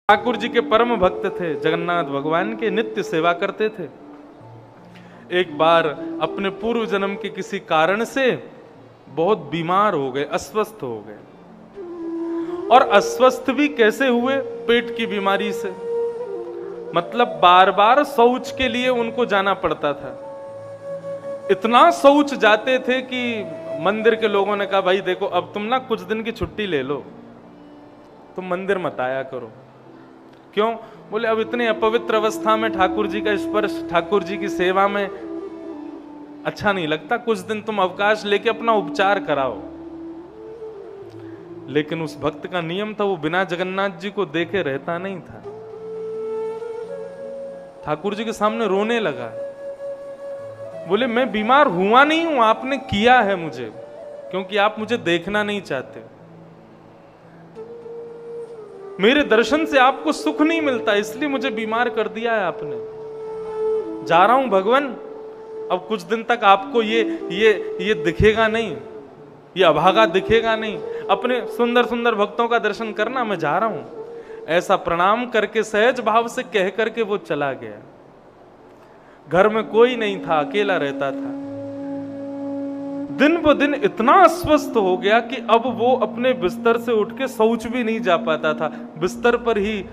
ठाकुर जी के परम भक्त थे, जगन्नाथ भगवान के नित्य सेवा करते थे। एक बार अपने पूर्व जन्म के किसी कारण से बहुत बीमार हो गए, अस्वस्थ हो गए। और अस्वस्थ भी कैसे हुए? पेट की बीमारी से। मतलब बार बार शौच के लिए उनको जाना पड़ता था। इतना शौच जाते थे कि मंदिर के लोगों ने कहा, भाई देखो अब तुम ना कुछ दिन की छुट्टी ले लो, तुम मंदिर मत आया करो। क्यों? बोले अब इतने अपवित्र अवस्था में ठाकुर जी का स्पर्श, ठाकुर जी की सेवा में अच्छा नहीं लगता, कुछ दिन तुम अवकाश लेके अपना उपचार कराओ। लेकिन उस भक्त का नियम था, वो बिना जगन्नाथ जी को देखे रहता नहीं था। ठाकुर जी के सामने रोने लगा, बोले मैं बीमार हुआ नहीं हूं, आपने किया है मुझे, क्योंकि आप मुझे देखना नहीं चाहते। मेरे दर्शन से आपको सुख नहीं मिलता, इसलिए मुझे बीमार कर दिया है आपने। जा रहा हूं भगवान, अब कुछ दिन तक आपको ये दिखेगा नहीं, ये अभागा दिखेगा नहीं। अपने सुंदर सुंदर भक्तों का दर्शन करना, मैं जा रहा हूं। ऐसा प्रणाम करके सहज भाव से कह करके वो चला गया। घर में कोई नहीं था, अकेला रहता था। दिन ब दिन इतना अस्वस्थ हो गया कि अब वो अपने बिस्तर से उठ के शौच भी नहीं जा पाता था, बिस्तर पर ही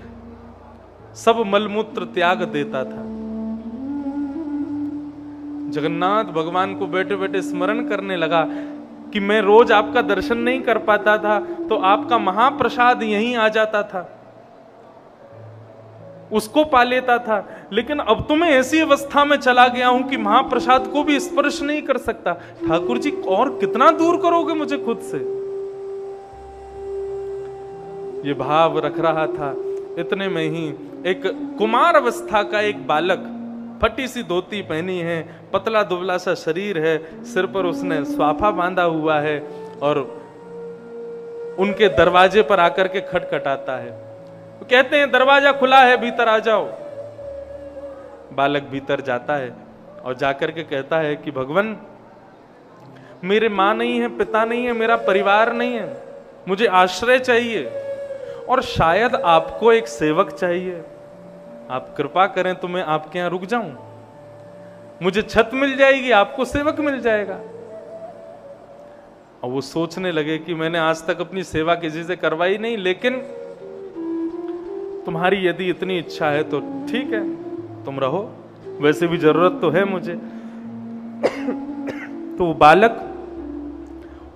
सब मलमूत्र त्याग देता था। जगन्नाथ भगवान को बैठे बैठे स्मरण करने लगा कि मैं रोज आपका दर्शन नहीं कर पाता था, तो आपका महाप्रसाद यहीं आ जाता था, उसको पा लेता था। लेकिन अब तो मैं ऐसी अवस्था में चला गया हूं कि महाप्रसाद को भी स्पर्श नहीं कर सकता। ठाकुर जी और कितना दूर करोगे मुझे खुद से? ये भाव रख रहा था। इतने में ही एक कुमार अवस्था का एक बालक, फटी सी धोती पहनी है, पतला दुबला सा शरीर है, सिर पर उसने स्वाफा बांधा हुआ है और उनके दरवाजे पर आकर के खटखटाता है। तो कहते हैं दरवाजा खुला है, भीतर आ जाओ। बालक भीतर जाता है और जाकर के कहता है कि भगवान, मेरे मां नहीं है, पिता नहीं है, मेरा परिवार नहीं है, मुझे आश्रय चाहिए और शायद आपको एक सेवक चाहिए। आप कृपा करें तो मैं आपके यहां रुक जाऊं, मुझे छत मिल जाएगी, आपको सेवक मिल जाएगा। और वो सोचने लगे कि मैंने आज तक अपनी सेवा किसी से करवाई नहीं, लेकिन तुम्हारी यदि इतनी इच्छा है तो ठीक है, तुम रहो, वैसे भी जरूरत तो है मुझे। तो वो बालक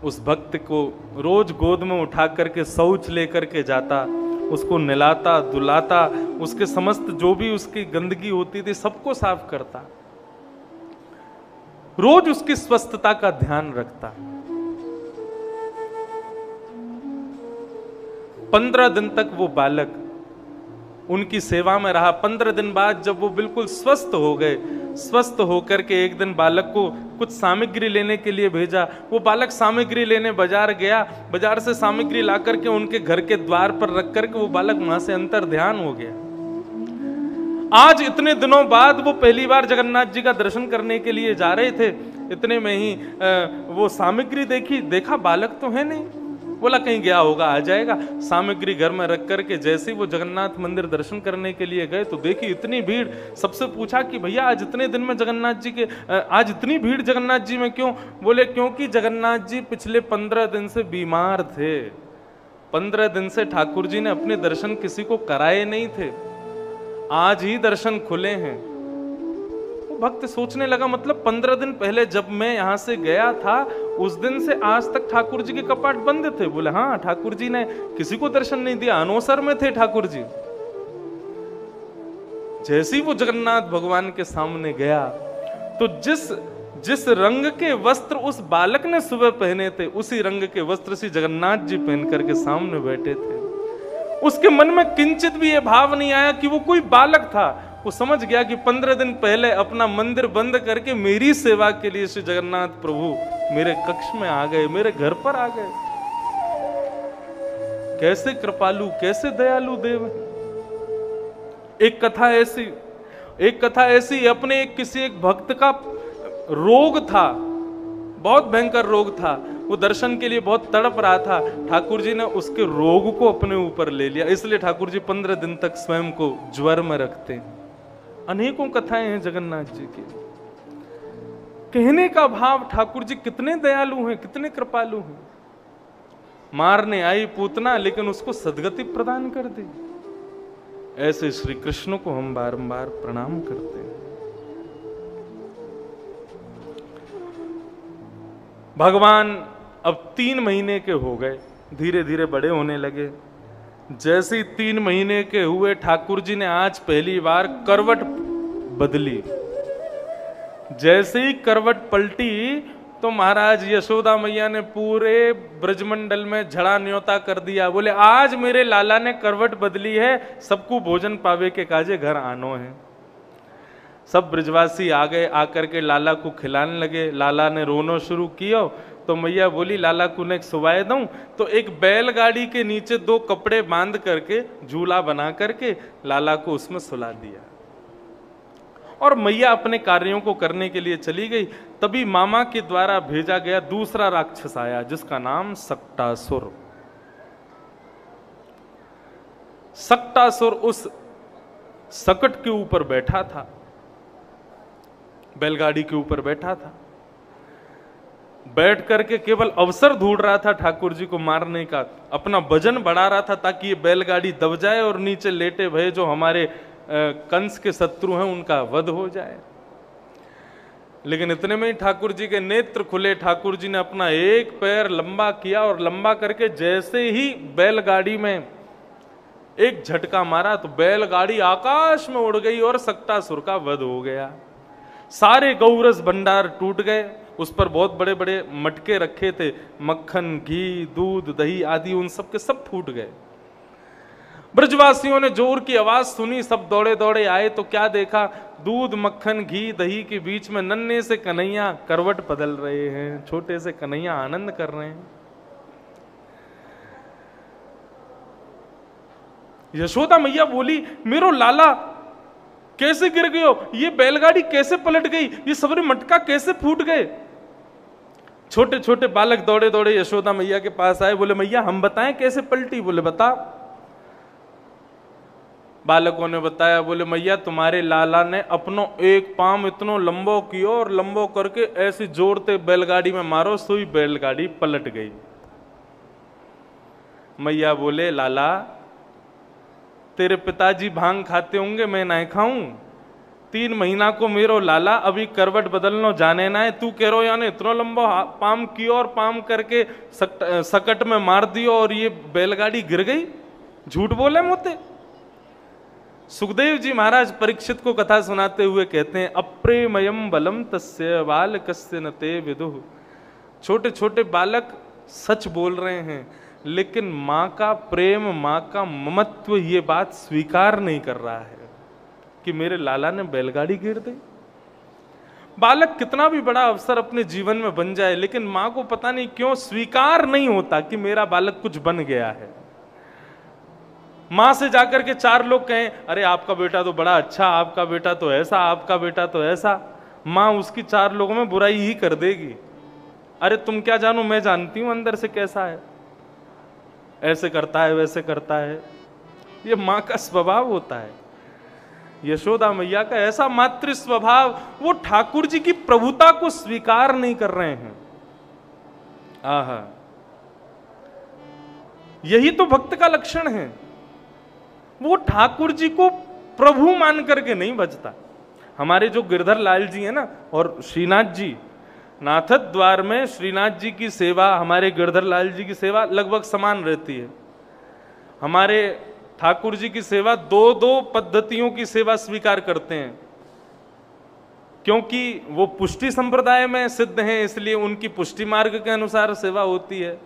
उस भक्त को रोज गोद में उठा करके शौच लेकर के जाता, उसको नहलाता धुलाता, उसके समस्त जो भी उसकी गंदगी होती थी सबको साफ करता, रोज उसकी स्वस्थता का ध्यान रखता। 15 दिन तक वो बालक उनकी सेवा में रहा। 15 दिन बाद जब वो बिल्कुल स्वस्थ हो गए, स्वस्थ होकर के एक दिन बालक को कुछ सामग्री लेने के लिए भेजा। वो बालक सामग्री लेने बाजार गया, बाजार से सामग्री ला करके उनके घर के द्वार पर रख करके वो बालक वहां से अंतर ध्यान हो गया। आज इतने दिनों बाद वो पहली बार जगन्नाथ जी का दर्शन करने के लिए जा रहे थे। इतने में ही वो सामग्री देखी, देखा बालक तो है नहीं, बोला कहीं गया होगा, आ जाएगा। सामग्री घर में रख करके जैसे ही वो जगन्नाथ मंदिर दर्शन करने के लिए गए तो देखी इतनी भीड़। सबसे पूछा कि भैया आज इतने दिन में जगन्नाथ जी के, आज इतनी भीड़ जगन्नाथ जी में क्यों? बोले क्योंकि जगन्नाथ जी पिछले 15 दिन से बीमार थे। 15 दिन से ठाकुर जी ने अपने दर्शन किसी को कराए नहीं थे, आज ही दर्शन खुले हैं। भक्त सोचने लगा, मतलब 15 दिन पहले जब मैं यहां से गया था उस दिन से आज तक ठाकुर जी के कपाट बंद थे। बोले हाँ, ठाकुर जी ने किसी को दर्शन नहीं दिया, अनोसर में थे ठाकुर जी। जैसे ही वो जगन्नाथ भगवान के सामने गया तो जिस रंग के वस्त्र उस बालक ने सुबह पहने थे, उसी रंग के वस्त्र से जगन्नाथ जी पहन करके सामने बैठे थे। उसके मन में किंचित भी ये भाव नहीं आया कि वो कोई बालक था। वो समझ गया कि 15 दिन पहले अपना मंदिर बंद करके मेरी सेवा के लिए श्री जगन्नाथ प्रभु मेरे कक्ष में आ गए, मेरे घर पर आ गए। कैसे कृपालु, कैसे दयालु देव। एक कथा ऐसी अपने किसी एक भक्त का रोग था, बहुत भयंकर रोग था। वो दर्शन के लिए बहुत तड़प रहा था। ठाकुर जी ने उसके रोग को अपने ऊपर ले लिया, इसलिए ठाकुर जी 15 दिन तक स्वयं को ज्वर में रखते हैं। अनेकों कथाएं हैं जगन्नाथ जी की। कहने का भाव, ठाकुर जी कितने दयालु हैं, कितने कृपालु हैं। मारने आई पूतना लेकिन उसको सदगति प्रदान कर दी। ऐसे श्री कृष्ण को हम बारंबार प्रणाम करते हैं। भगवान अब 3 महीने के हो गए, धीरे धीरे बड़े होने लगे। जैसे ही 3 महीने के हुए, ठाकुर जी ने आज पहली बार करवट बदली। जैसे ही करवट पलटी तो महाराज यशोदा मैया ने पूरे ब्रजमंडल में झड़ा न्योता कर दिया। बोले आज मेरे लाला ने करवट बदली है, सबको भोजन पावे के काजे घर आनो है। सब ब्रजवासी आ गए, आकर के लाला को खिलाने लगे। लाला ने रोनो शुरू किया तो मैया बोली लाला को ने सुवाए दूं, तो एक बैलगाड़ी के नीचे 2 कपड़े बांध करके झूला बना करके लाला को उसमें सुला दिया और मैया अपने कार्यों को करने के लिए चली गई। तभी मामा के द्वारा भेजा गया दूसरा राक्षस आया जिसका नाम सक्टासुर। सक्टासुर उस सकट के ऊपर बैठा था, बैलगाड़ी के ऊपर बैठा था। बैठ करके केवल अवसर ढूंढ रहा था ठाकुर जी को मारने का, अपना वजन बढ़ा रहा था ताकि ये बैलगाड़ी दब जाए और नीचे लेटे भय जो हमारे कंस के शत्रु हैं उनका वध हो जाए। लेकिन इतने में ही ठाकुर जी के नेत्र खुले। ठाकुर जी ने अपना एक पैर लंबा किया और लंबा करके जैसे ही बैलगाड़ी में एक झटका मारा तो बैलगाड़ी आकाश में उड़ गई और सक्टासुर का वध हो गया। सारे गौरस भंडार टूट गए, उस पर बहुत बड़े बड़े मटके रखे थे, मक्खन, घी, दूध, दही आदि उन सब के सब फूट गए। ब्रजवासियों ने जोर की आवाज सुनी, सब दौड़े दौड़े आए तो क्या देखा, दूध, मक्खन, घी, दही के बीच में नन्हे से कन्हैया करवट बदल रहे हैं, छोटे से कन्हैया आनंद कर रहे हैं। यशोदा मैया बोली मेरो लाला कैसे गिर गयो, ये बैलगाड़ी कैसे पलट गई, ये सबरे मटका कैसे फूट गए। छोटे छोटे बालक दौड़े दौड़े यशोदा मैया के पास आए, बोले मैया हम बताएं कैसे पलटी। बोले बता। बालकों ने बताया, बोले मैया तुम्हारे लाला ने अपनो एक पांव इतनो लंबो कियो और लंबो करके ऐसे जोरते बैलगाड़ी में मारो, सुई बैलगाड़ी पलट गई। मैया बोले लाला तेरे पिताजी भांग खाते होंगे, मैं नहीं खाऊं। 3 महीना को मेरो लाला अभी करवट बदलनो जाने ना है, तू कह रो यानी इतना लंबा पाम कियो और पाम करके सकट में मार दियो और ये बैलगाड़ी गिर गई। झूठ बोले मोते। सुखदेव जी महाराज परीक्षित को कथा सुनाते हुए कहते हैं, अप्रेमयम बलम तस्य बालकस्य न ते विदुः। छोटे छोटे बालक सच बोल रहे हैं, लेकिन मां का प्रेम, मां का ममत्व ये बात स्वीकार नहीं कर रहा है कि मेरे लाला ने बैलगाड़ी गिर दी। बालक कितना भी बड़ा अवसर अपने जीवन में बन जाए, लेकिन मां को पता नहीं क्यों स्वीकार नहीं होता कि मेरा बालक कुछ बन गया है। मां से जाकर के 4 लोग कहें अरे आपका बेटा तो बड़ा अच्छा, आपका बेटा तो ऐसा, आपका बेटा तो ऐसा, मां उसकी 4 लोगों में बुराई ही कर देगी। अरे तुम क्या जानो, मैं जानती हूं अंदर से कैसा है, ऐसे करता है वैसे करता है। ये मां का स्वभाव होता है। यशोदा मैया का ऐसा मातृ स्वभाव, वो ठाकुर जी की प्रभुता को स्वीकार नहीं कर रहे हैं। आहा, यही तो भक्त का लक्षण है। वो ठाकुर जी को प्रभु मान करके नहीं भजता। हमारे जो गिरधर लाल जी है ना, और श्रीनाथ जी, नाथद द्वार में श्रीनाथ जी की सेवा, हमारे गिरधर लाल जी की सेवा लगभग समान रहती है। हमारे ठाकुर जी की सेवा 2-2 पद्धतियों की सेवा स्वीकार करते हैं, क्योंकि वो पुष्टि संप्रदाय में सिद्ध हैं, इसलिए उनकी पुष्टि मार्ग के अनुसार सेवा होती है।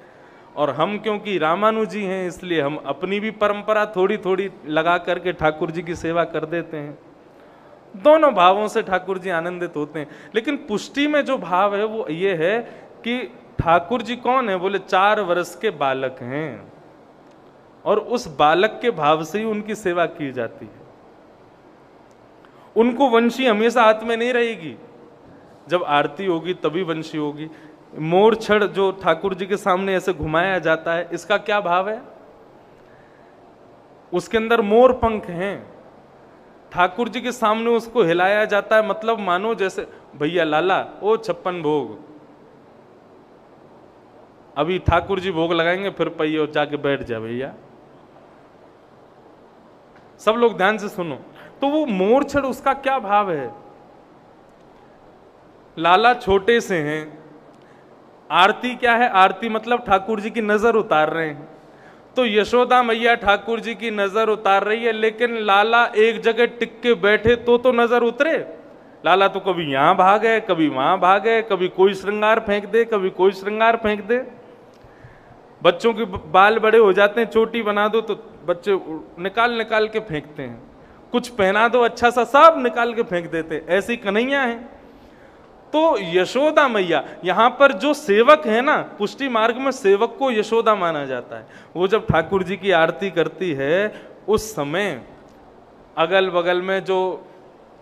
और हम क्योंकि रामानुजी हैं, इसलिए हम अपनी भी परंपरा थोड़ी थोड़ी लगा करके ठाकुर जी की सेवा कर देते हैं। दोनों भावों से ठाकुर जी आनंदित होते हैं। लेकिन पुष्टि में जो भाव है वो ये है कि ठाकुर जी कौन है, बोले 4 वर्ष के बालक हैं, और उस बालक के भाव से ही उनकी सेवा की जाती है। उनको वंशी हमेशा हाथ में नहीं रहेगी, जब आरती होगी तभी वंशी होगी। मोर छड़ जो ठाकुर जी के सामने ऐसे घुमाया जाता है, इसका क्या भाव है? उसके अंदर मोर पंख हैं, ठाकुर जी के सामने उसको हिलाया जाता है, मतलब मानो जैसे भैया लाला ओ 56 भोग, अभी ठाकुर जी भोग लगाएंगे फिर पहिए जाके बैठ जा भैया। सब लोग ध्यान से सुनो। तो वो मोर छड़ उसका क्या भाव है? लाला छोटे से हैं, आरती क्या है? आरती मतलब ठाकुर जी की नजर उतार रहे हैं। तो यशोदा मैया ठाकुर जी की नजर उतार रही है, लेकिन लाला एक जगह टिक के बैठे तो नजर उतरे। लाला तो कभी यहां भागे, कभी वहां भागे, कभी कोई श्रृंगार फेंक दे, कभी कोई श्रृंगार फेंक दे। बच्चों के बाल बड़े हो जाते हैं, चोटी बना दो तो बच्चे निकाल निकाल के फेंकते हैं, कुछ पहना दो अच्छा सा, सब निकाल के फेंक देते। ऐसी कन्हैया है। तो यशोदा मैया, यहां पर जो सेवक है ना, पुष्टि मार्ग में सेवक को यशोदा माना जाता है। वो जब ठाकुर जी की आरती करती है, उस समय अगल बगल में जो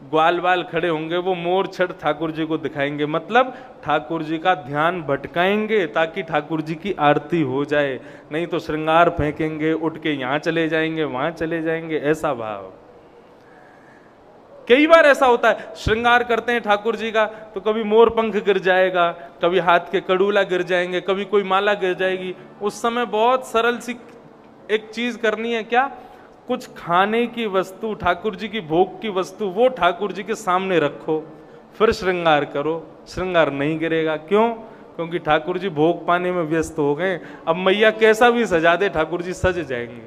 ग्वाल बाल खड़े होंगे वो मोर छड़ ठाकुर जी को दिखाएंगे, मतलब ठाकुर जी का ध्यान भटकाएंगे ताकि ठाकुर जी की आरती हो जाए। नहीं तो श्रृंगार फेंकेंगे, उठ के यहां चले जाएंगे, वहां चले जाएंगे, ऐसा भाव। कई बार ऐसा होता है, श्रृंगार करते हैं ठाकुर जी का तो कभी मोर पंख गिर जाएगा, कभी हाथ के कड़ूला गिर जाएंगे, कभी कोई माला गिर जाएगी। उस समय बहुत सरल सी एक चीज करनी है, क्या? कुछ खाने की वस्तु, ठाकुर जी की भोग की वस्तु, वो ठाकुर जी के सामने रखो, फिर श्रृंगार करो। श्रृंगार नहीं गिरेगा। क्यों? क्योंकि ठाकुर जी भोग पाने में व्यस्त हो गए। अब मैया कैसा भी सजा दे, ठाकुर जी सज जाएंगे।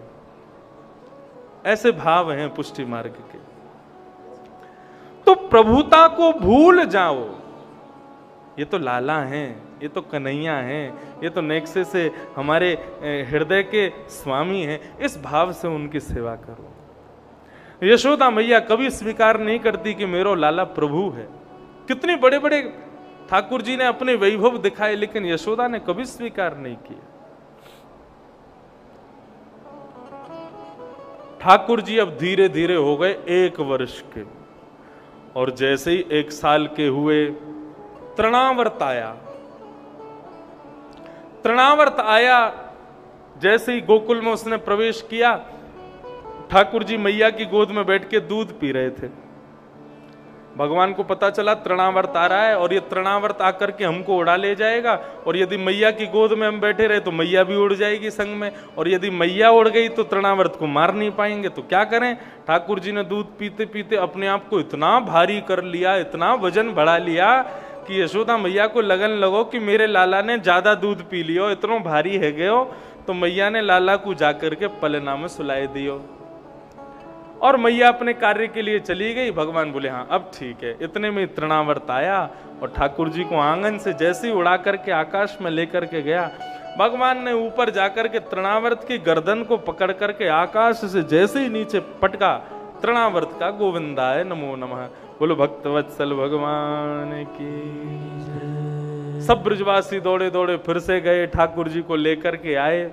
ऐसे भाव हैं पुष्टि मार्ग के। तो प्रभुता को भूल जाओ, ये तो लाला हैं, ये तो कन्हैया हैं, ये तो नेक्से से हमारे हृदय के स्वामी हैं। इस भाव से उनकी सेवा करो। यशोदा मैया कभी स्वीकार नहीं करती कि मेरो लाला प्रभु है। कितने बड़े बड़े ठाकुर जी ने अपने वैभव दिखाए, लेकिन यशोदा ने कभी स्वीकार नहीं किया। ठाकुर जी अब धीरे धीरे हो गए 1 वर्ष के, और जैसे ही 1 साल के हुए, तृणावर्त आया। तृणावर्त आया, जैसे ही गोकुल में उसने प्रवेश किया, ठाकुर जी मैया की गोद में बैठ के दूध पी रहे थे। भगवान को पता चला तृणावर्त आ रहा है और ये तृणावर्त आकर के हमको उड़ा ले जाएगा, और यदि मैया की गोद में हम बैठे रहे तो मैया भी उड़ जाएगी संग में, और यदि मैया उड़ गई तो तृणावर्त को मार नहीं पाएंगे। तो क्या करें? ठाकुर जी ने दूध पीते पीते अपने आप को इतना भारी कर लिया, इतना वजन बढ़ा लिया कि यशोदा मैया को लगन लगो कि मेरे लाला ने ज्यादा दूध पी लियो, इतना भारी है गयो। तो मैया ने लाला को जाकर के पलना में सुलाए दियो, और मैया अपने कार्य के लिए चली गई। भगवान बोले हाँ अब ठीक है। इतने में तृणावर्त आया और ठाकुर जी को आंगन से जैसे ही उड़ा करके आकाश में लेकर के गया, भगवान ने ऊपर जाकर के तृणावर्त की गर्दन को पकड़ करके आकाश से जैसे ही नीचे पटका, तृणावर्त का गोविंदाय नमो नमः। बोलो भक्तवत्सल भगवान की। सब ब्रजवासी दौड़े दौड़े फिर से गए, ठाकुर जी को लेकर के आए।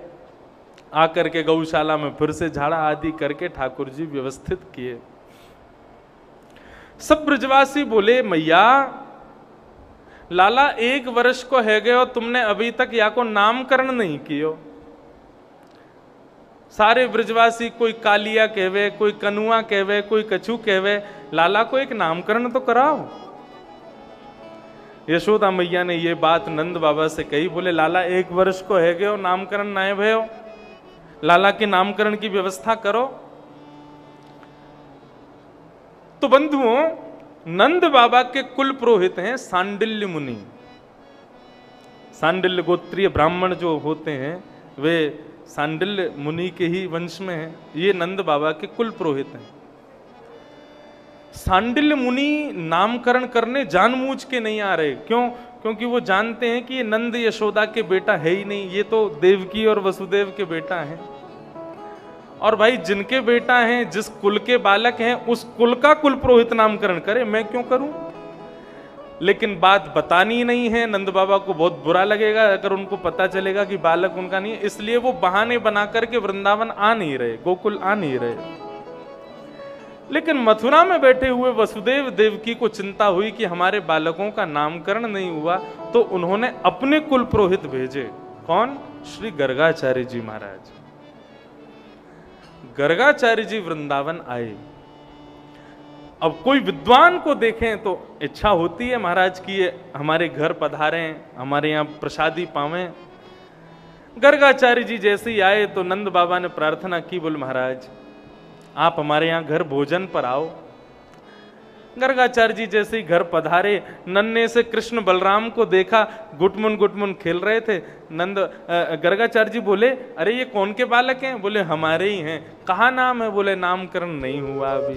आकर के गौशाला में फिर से झाड़ा आदि करके ठाकुर जी व्यवस्थित किए। सब ब्रजवासी बोले मैया लाला 1 वर्ष को है गए, तुमने अभी तक या को नामकरण नहीं कियो। सारे ब्रजवासी, कोई कालिया कहवे, कोई कनुआ कहवे, कोई कछु कहवे, लाला को एक नामकरण तो कराओ। यशोदा मैया ने ये बात नंद बाबा से कही। बोले लाला 1 वर्ष को है गए, नामकरण ना भयो, लाला के नामकरण की व्यवस्था करो। तो बंधुओं, नंद बाबा के कुल पुरोहित हैं सांडिल्य मुनि। सांडिल्य गोत्रीय ब्राह्मण जो होते हैं वे सांडिल्य मुनि के ही वंश में हैं। ये नंद बाबा के कुल पुरोहित हैं। सांडिल्य मुनि नामकरण करने जानबूझ के नहीं आ रहे। क्यों? क्योंकि वो जानते हैं कि ये नंद यशोदा के बेटा है ही नहीं, ये तो देवकी और वसुदेव के बेटा हैं। और भाई जिनके बेटा हैं, जिस कुल के बालक हैं, उस कुल का कुल पुरोहित नामकरण करे, मैं क्यों करूं? लेकिन बात बतानी नहीं है। नंद बाबा को बहुत बुरा लगेगा अगर उनको पता चलेगा कि बालक उनका नहीं है, इसलिए वो बहाने बना करके वृंदावन आ नहीं रहे, गोकुल आ नहीं रहे। लेकिन मथुरा में बैठे हुए वसुदेव देवकी को चिंता हुई कि हमारे बालकों का नामकरण नहीं हुआ, तो उन्होंने अपने कुल पुरोहित भेजे। कौन? श्री गर्गाचार्य जी महाराज। गर्गाचार्य जी वृंदावन आए। अब कोई विद्वान को देखें तो इच्छा होती है महाराज की ये हमारे घर पधारें, हमारे यहाँ प्रसादी पावें। गर्गाचार्य जी जैसे ही आए तो नंद बाबा ने प्रार्थना की, बोल महाराज आप हमारे यहाँ घर भोजन पर आओ। गर्गाचार्य जी जैसे ही घर पधारे, नन्हे से कृष्ण बलराम को देखा, गुटमुन खेल रहे थे। गर्गाचार्य जी बोले, अरे ये कौन के बालक हैं? बोले हमारे ही हैं। कहा नाम है? बोले नामकरण नहीं हुआ अभी।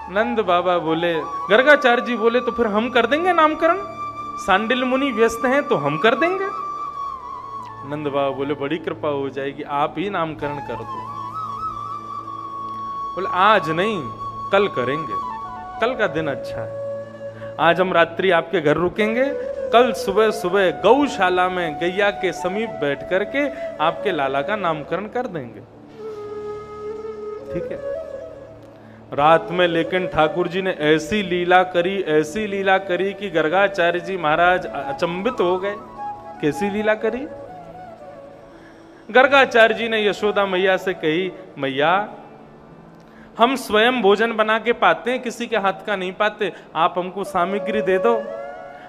नंद बाबा बोले, गर्गाचार्य जी बोले तो फिर हम कर देंगे नामकरण, सांडिल मुनि व्यस्त हैं तो हम कर देंगे। नंद बाबा बोले बड़ी कृपा हो जाएगी, आप ही नामकरण कर दो। बोले आज नहीं, कल करेंगे, कल का दिन अच्छा है। आज हम रात्रि आपके घर रुकेंगे, कल सुबह सुबह गौशाला में गैया के समीप बैठ करके आपके लाला का नामकरण कर देंगे। ठीक है। रात में लेकिन ठाकुर जी ने ऐसी लीला करी कि गर्गाचार्य जी महाराज अचंभित हो गए। कैसी लीला करी? गर्गाचार्य जी ने यशोदा मैया से कही, मैया हम स्वयं भोजन बना के पाते हैं, किसी के हाथ का नहीं पाते, आप हमको सामग्री दे दो,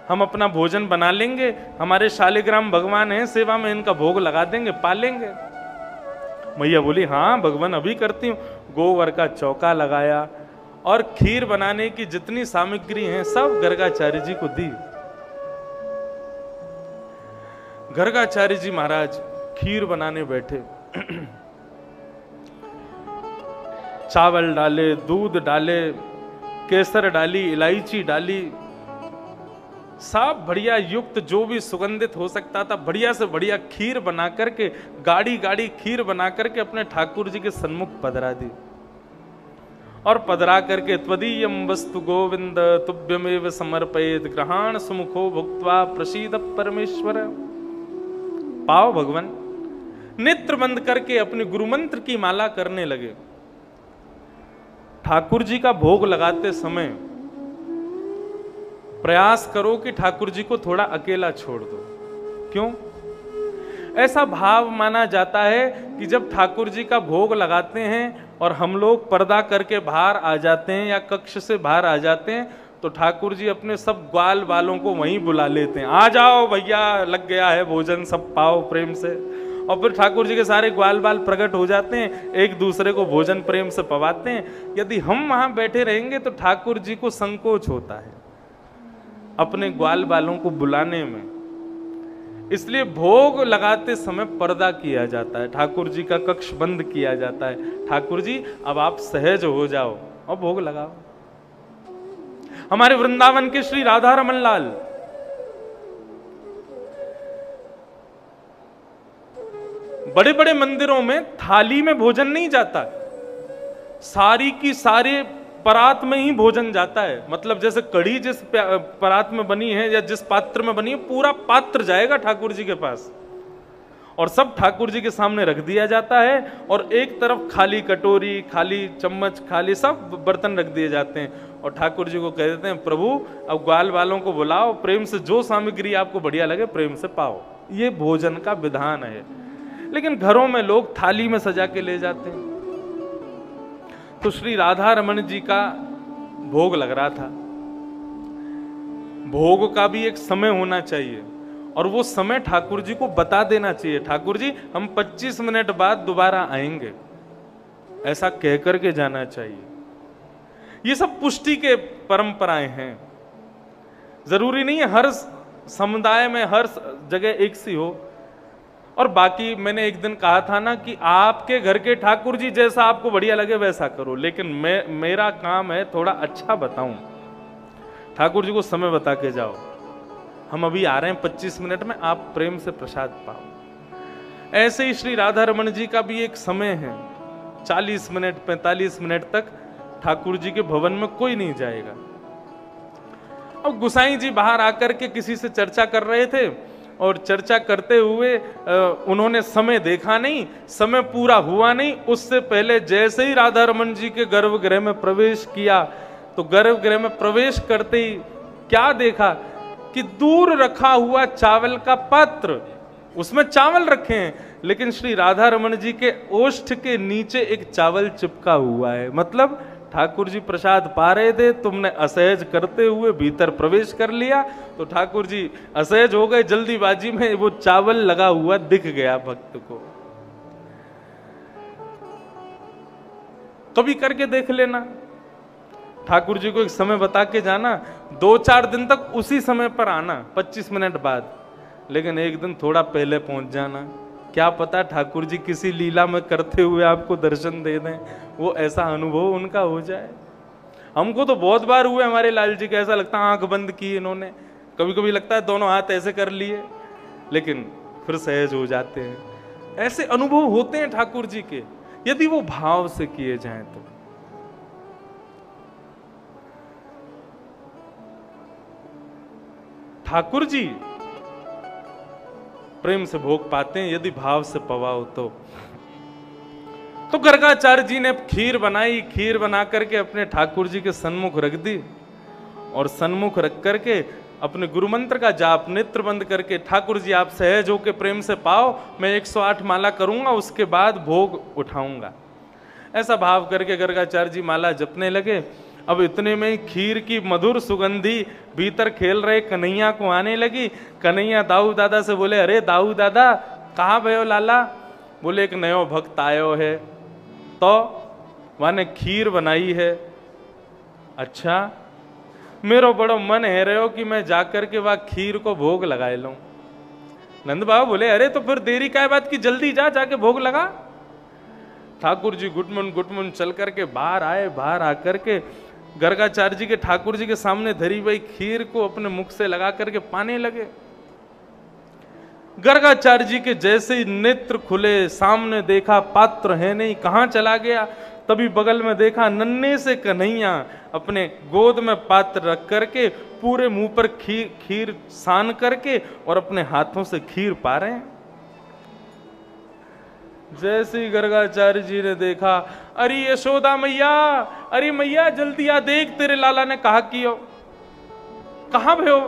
हम अपना भोजन बना लेंगे। हमारे शालिग्राम भगवान हैं, सेवा में इनका भोग लगा देंगे, पालेंगे। मैया बोली हाँ भगवान अभी करती हूँ। गोबर का चौका लगाया और खीर बनाने की जितनी सामग्री है सब गर्गाचार्य जी को दी। गर्गाचार्य जी महाराज खीर बनाने बैठे। चावल डाले, दूध डाले, केसर डाली, इलायची डाली, सब बढ़िया युक्त जो भी सुगंधित हो सकता था बढ़िया से बढ़िया खीर बना करके, गाड़ी गाड़ी खीर बना करके अपने ठाकुर जी के सन्मुख पधरा दी। और पधरा करके त्वदीयम वस्तु गोविंद तुभ्यमेव समर्पयेत ग्रहण सुमुखो भुक्त्वा प्रसीद परमेश्वर। पाओ भगवान। नेत्र बंद करके अपने गुरु मंत्र की माला करने लगे। ठाकुर जी का भोग लगाते समय प्रयास करो कि ठाकुर जी को थोड़ा अकेला छोड़ दो। क्यों? ऐसा भाव माना जाता है कि जब ठाकुर जी का भोग लगाते हैं और हम लोग पर्दा करके बाहर आ जाते हैं या कक्ष से बाहर आ जाते हैं, तो ठाकुर जी अपने सब ग्वाल वालों को वहीं बुला लेते हैं। आ जाओ भैया, लग गया है भोजन, सब पाओ प्रेम से। और फिर ठाकुर जी के सारे ग्वाल बाल प्रकट हो जाते हैं, एक दूसरे को भोजन प्रेम से पवाते हैं। यदि हम वहां बैठे रहेंगे तो ठाकुर जी को संकोच होता है अपने ग्वाल बालों को बुलाने में। इसलिए भोग लगाते समय पर्दा किया जाता है, ठाकुर जी का कक्ष बंद किया जाता है। ठाकुर जी अब आप सहज हो जाओ और भोग लगाओ। हमारे वृंदावन के श्री राधा रमन लाल बड़े बड़े मंदिरों में थाली में भोजन नहीं जाता, सारी की सारे परात में ही भोजन जाता है। मतलब जैसे कढ़ी जिस परात में बनी है या जिस पात्र में बनी है, पूरा पात्र जाएगा ठाकुर जी के पास और सब ठाकुर जी के सामने रख दिया जाता है। और एक तरफ खाली कटोरी, खाली चम्मच, खाली सब बर्तन रख दिए जाते हैं और ठाकुर जी को कह देते हैं, प्रभु अब ग्वाल वालों को बुलाओ, प्रेम से जो सामग्री आपको बढ़िया लगे प्रेम से पाओ। ये भोजन का विधान है। लेकिन घरों में लोग थाली में सजा के ले जाते हैं। तो श्री राधा रमन जी का भोग लग रहा था। भोग का भी एक समय होना चाहिए और वो समय ठाकुर जी को बता देना चाहिए। ठाकुर जी हम 25 मिनट बाद दोबारा आएंगे, ऐसा कह करके जाना चाहिए। ये सब पुष्टि के परंपराएं हैं। जरूरी नहीं है हर समुदाय में हर जगह एक सी हो। और बाकी मैंने एक दिन कहा था ना कि आपके घर के ठाकुर जी जैसा आपको बढ़िया लगे वैसा करो, लेकिन मेरा काम है थोड़ा अच्छा बताऊं। ठाकुर जी को समय बता के जाओ, हम अभी आ रहे हैं 25 मिनट में, आप प्रेम से प्रसाद पाओ। ऐसे ही श्री राधा रमन जी का भी एक समय है, 40 मिनट 45 मिनट तक ठाकुर जी के भवन में कोई नहीं जाएगा। अब गुसाई जी बाहर आकर के किसी से चर्चा कर रहे थे और चर्चा करते हुए उन्होंने समय देखा नहीं, समय पूरा हुआ नहीं, उससे पहले जैसे ही राधा रमन जी के गर्भगृह में प्रवेश किया तो गर्भगृह में प्रवेश करते ही क्या देखा कि दूर रखा हुआ चावल का पात्र, उसमें चावल रखे हैं, लेकिन श्री राधा रमन जी के ओष्ठ के नीचे एक चावल चिपका हुआ है। मतलब ठाकुर जी प्रसाद पा रहे थे, तुमने असहज करते हुए भीतर प्रवेश कर लिया, तो ठाकुर जी असहज हो गए, जल्दीबाजी में वो चावल लगा हुआ दिख गया भक्त को। कभी करके देख लेना, ठाकुर जी को एक समय बता के जाना, 2-4 दिन तक उसी समय पर आना, 25 मिनट बाद, लेकिन एक दिन थोड़ा पहले पहुंच जाना। क्या पता ठाकुर जी किसी लीला में करते हुए आपको दर्शन दे दें, वो ऐसा अनुभव उनका हो जाए। हमको तो बहुत बार हुए हमारे लाल जी का, ऐसा लगता है आंख बंद की इन्होंने, कभी कभी लगता है दोनों हाथ ऐसे कर लिए, लेकिन फिर सहज हो जाते हैं। ऐसे अनुभव होते हैं ठाकुर जी के, यदि वो भाव से किए जाएं तो। ठाकुर जी प्रेम से भोग पाते हैं यदि भाव से पवाओ तो गर्गाचार्य जी ने खीर बनाई, खीर बना करके अपने ठाकुर जी के सन्मुख रख दी, और सन्मुख रख करके अपने गुरु मंत्र का जाप नेत्र बंद करके, ठाकुर जी आप सहज होके प्रेम से पाओ, मैं 108 माला करूंगा, उसके बाद भोग उठाऊंगा। ऐसा भाव करके गर्गाचार्य जी माला जपने लगे। अब इतने में ही खीर की मधुर सुगंधी भीतर खेल रहे कन्हैया को आने लगी। कन्हैया दाऊ दादा से बोले, अरे दाऊ दादा कहाँ भयो लाला? बोले एक नयो भक्त आयो है, तो माने खीर बनाई है। अच्छा, मेरो बड़ो मन है रहो कि मैं जाकर के वह खीर को भोग लगाए लूं। नंद बाबा बोले, अरे तो फिर देरी क्या बात की, जल्दी जा, जाके भोग लगा। ठाकुर जी गुटमुन चल करके बाहर आए। बाहर आकर के गर्गाचार्य जी के ठाकुर जी के सामने धरी हुई खीर को अपने मुख से लगा करके पाने लगे। गर्गाचार्य जी के जैसे ही नेत्र खुले, सामने देखा पात्र है नहीं, कहां चला गया। तभी बगल में देखा नन्हे से कन्हैया अपने गोद में पात्र रख करके पूरे मुंह पर खीर सान करके और अपने हाथों से खीर पा रहे हैं। जैसे ही गर्गाचार्य जी ने देखा, अरे यशोदा मैया, अरे मैया जल्दी आ, देख तेरे लाला ने कहा कियो। कहां भयो?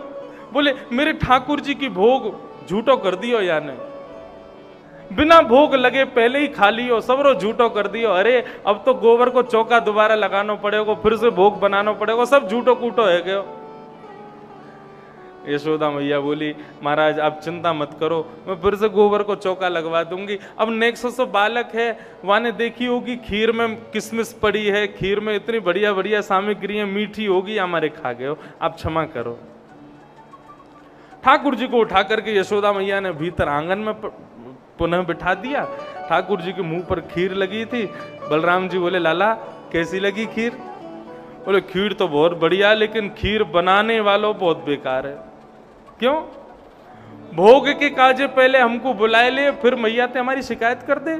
बोले मेरे ठाकुर जी की भोग झूठो कर दियो, याने बिना भोग लगे पहले ही खा लियो, सबरो झूठो कर दियो। अरे अब तो गोबर को चौका दोबारा लगाना पड़ेगा, फिर से भोग बनाना पड़ेगा, सब झूठो कूटो है गयो। यशोदा मैया बोली, महाराज आप चिंता मत करो, मैं फिर से गोबर को चौका लगवा दूंगी। अब नेक्सो बालक है, वाने देखी होगी खीर में किशमिश पड़ी है, खीर में इतनी बढ़िया बढ़िया सामग्री है, मीठी होगी, हमारे खा गए हो, आप क्षमा करो। ठाकुर जी को उठा करके यशोदा मैया ने भीतर आंगन में पुनः बिठा दिया। ठाकुर जी के मुंह पर खीर लगी थी। बलराम जी बोले, लाला कैसी लगी खीर? बोले खीर तो बहुत बढ़िया, लेकिन खीर बनाने वालों बहुत बेकार है। क्यों? भोग के काजे पहले हमको बुलाए ले, फिर मैया ते हमारी शिकायत कर दे।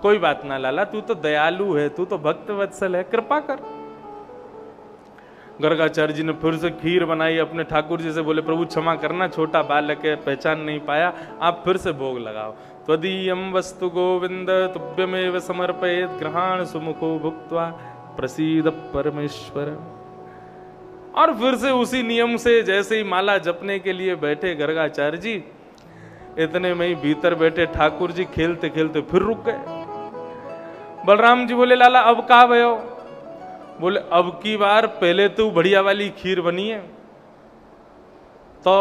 कोई बात ना लाला, तू तो दयालु है, तू तो भक्त वत्सल है, कृपा कर। गर्गाचार्य जी ने फिर से खीर बनाई, अपने ठाकुर जी से बोले, प्रभु क्षमा करना, छोटा बालक है, पहचान नहीं पाया, आप फिर से भोग लगाओ। त्वदीयं वस्तु गोविंद तुभ्यमेव समर्पयेत् ग्रहाण सुमुखो भुक्त्वा प्रसीद परमेश्वर। और फिर से उसी नियम से जैसे ही माला जपने के लिए बैठे गर्गाचार्य जी, इतने में ही भीतर बैठे ठाकुर जी खेलते खेलते फिर रुक गए। बलराम जी बोले, लाला अब कहाँ भयो? बोले अब की बार पहले तो बढ़िया वाली खीर बनी है, तो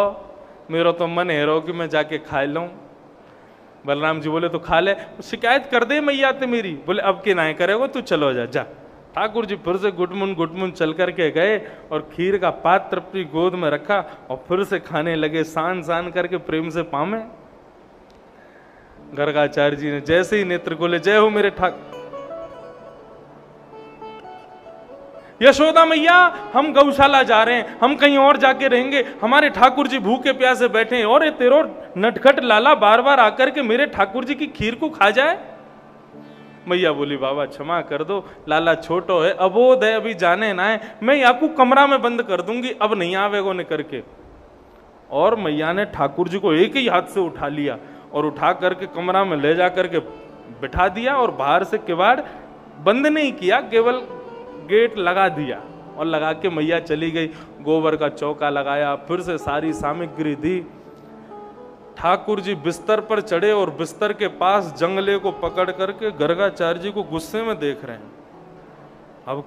मेरा तो मन है रो कि मैं जाके खा लूं। बलराम जी बोले, तो खा ले, शिकायत कर दे मैया ते मेरी। बोले अब के ना करेगो, तू चलो जा जा। ठाकुर जी फिर से गुटमुन चल करके गए और खीर का पात्र अपनी गोद में रखा और फिर से खाने लगे, सान करके प्रेम से पामे। गर्गाचार्य जी ने जैसे ही नेत्र खोले, जय हो मेरे ठाकुर। यशोदा मैया हम गौशाला जा रहे हैं, हम कहीं और जाके रहेंगे, हमारे ठाकुर जी भूखे प्यासे बैठे हैं, और ये तेरो नटखट लाला बार बार आकर के मेरे ठाकुर जी की खीर को खा जाए। मैया बोली, बाबा क्षमा कर दो, लाला छोटो है, अबोध है, अभी जाने ना है, मैं आपको कमरा में बंद कर दूंगी, अब नहीं आवेगो ने करके। और मैया ने ठाकुर जी को एक ही हाथ से उठा लिया और उठा करके कमरा में ले जा करके बिठा दिया और बाहर से किवाड़ बंद नहीं किया, केवल गेट लगा दिया और लगा के मैया चली गई। गोबर का चौका लगाया, फिर से सारी सामग्री दी। ठाकुर जी बिस्तर पर चढ़े और बिस्तर के पास जंगले को पकड़ करके गर्गाचार्य जी को गुस्से में देख रहे हैं। अब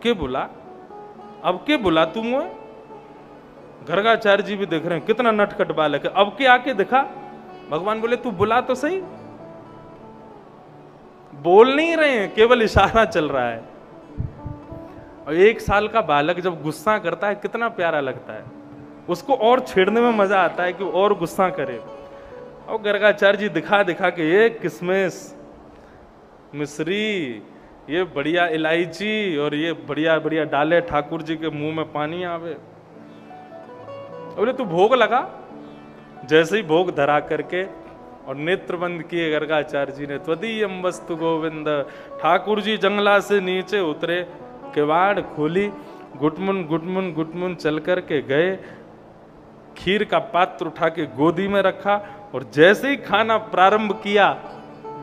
के बुला तुम? गर्गाचार्य जी भी देख रहे हैं, कितना नटखट बालक है, अब के आके दिखा। भगवान बोले तू बुला तो सही। बोल नहीं रहे हैं, केवल इशारा चल रहा है। और 1 साल का बालक जब गुस्सा करता है कितना प्यारा लगता है, उसको और छेड़ने में मजा आता है कि और गुस्सा करे। और गर्गाचार्य जी दिखा दिखा के ये किसमिस, मिश्री, ये बढ़िया इलायची और ये बढ़िया बढ़िया डाले, ठाकुर जी के मुंह में पानी आवे। बोले तू भोग लगा। जैसे ही भोग धरा करके और नेत्र बंद किए गर्गाचार्य जी ने, त्वदीयम वस्तु गोविंद। ठाकुर जी जंगला से नीचे उतरे, किवाड़ खोली, गुटमुन गुटमुन गुटमुन चल करके गए, खीर का पात्र उठा के गोदी में रखा और जैसे ही खाना प्रारंभ किया,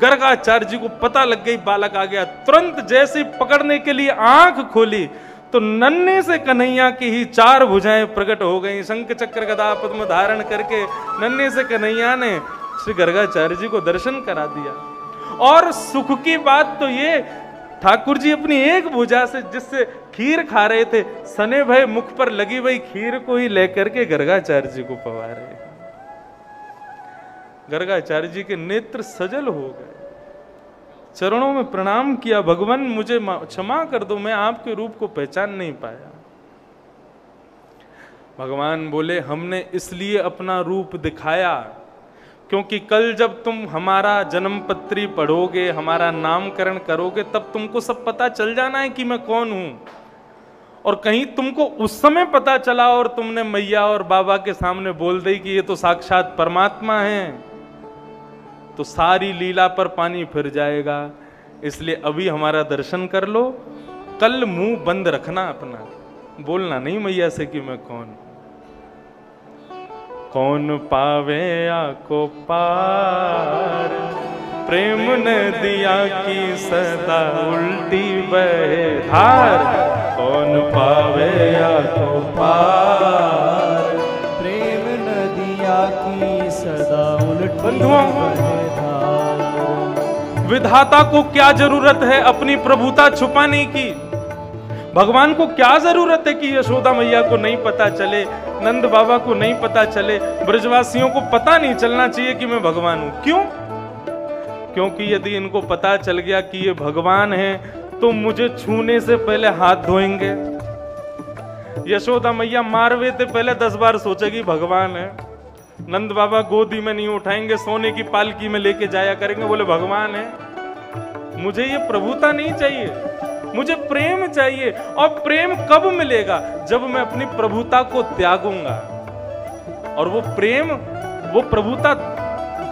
गर्गाचार्य जी को पता लग गई बालक आ गया। तुरंत जैसे ही पकड़ने के लिए आंख खोली तो नन्हे से कन्हैया की ही 4 भुजाएं प्रकट हो गई। शंख चक्र गदा पद्म धारण करके नन्हे से कन्हैया ने श्री गर्गाचार्य जी को दर्शन करा दिया। और सुख की बात तो ये, ठाकुर जी अपनी एक भुजा से जिससे खीर खा रहे थे, सने भय मुख पर लगी हुई खीर को ही लेकर के गर्गाचार्य जी को पवा रहे। गर्गाचार्य जी के नेत्र सजल हो गए, चरणों में प्रणाम किया, भगवान मुझे क्षमा कर दो, मैं आपके रूप को पहचान नहीं पाया। भगवान बोले हमने इसलिए अपना रूप दिखाया क्योंकि कल जब तुम हमारा जन्मपत्री पढ़ोगे, हमारा नामकरण करोगे, तब तुमको सब पता चल जाना है कि मैं कौन हूं। और कहीं तुमको उस समय पता चला और तुमने मैया और बाबा के सामने बोल दी कि ये तो साक्षात परमात्मा है, तो सारी लीला पर पानी फिर जाएगा। इसलिए अभी हमारा दर्शन कर लो, कल मुंह बंद रखना अपना, बोलना नहीं मैया से कि मैं कौन। कौन पावे आको पार, प्रेम नदिया की सदा उल्टी बहे धार। कौन पावे आको पार, प्रेम नदिया की सदा उल्टी बहे। विधाता को क्या जरूरत है अपनी प्रभुता छुपाने की? भगवान को क्या जरूरत है कि यशोदा मैया को नहीं पता चले, नंद बाबा को नहीं पता चले, ब्रजवासियों को पता नहीं चलना चाहिए कि मैं भगवान हूं? क्यों? क्योंकि यदि इनको पता चल गया कि ये भगवान है तो मुझे छूने से पहले हाथ धोएंगे। यशोदा मैया मारवे से पहले 10 बार सोचेगी भगवान है। नंद बाबा गोदी में नहीं उठाएंगे, सोने की पालकी में लेके जाया करेंगे, बोले भगवान है। मुझे ये प्रभुता नहीं चाहिए, मुझे प्रेम चाहिए। और प्रेम कब मिलेगा? जब मैं अपनी प्रभुता को त्यागूंगा। और वो प्रेम, वो प्रभुता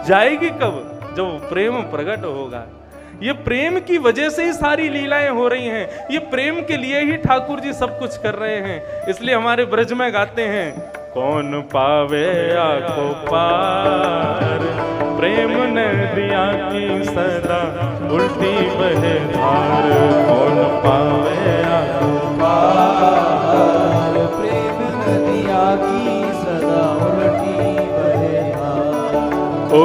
जाएगी कब? जब वो प्रेम प्रकट होगा। ये प्रेम की वजह से ही सारी लीलाएं हो रही हैं, ये प्रेम के लिए ही ठाकुर जी सब कुछ कर रहे हैं। इसलिए हमारे ब्रज में गाते हैं, कौन पावे आको पार, प्रेम नदिया की सदा उल्टी बहे धार। कौन पावे आको पार, प्रेम नदिया की सदा उल्टी बहे धार। ओ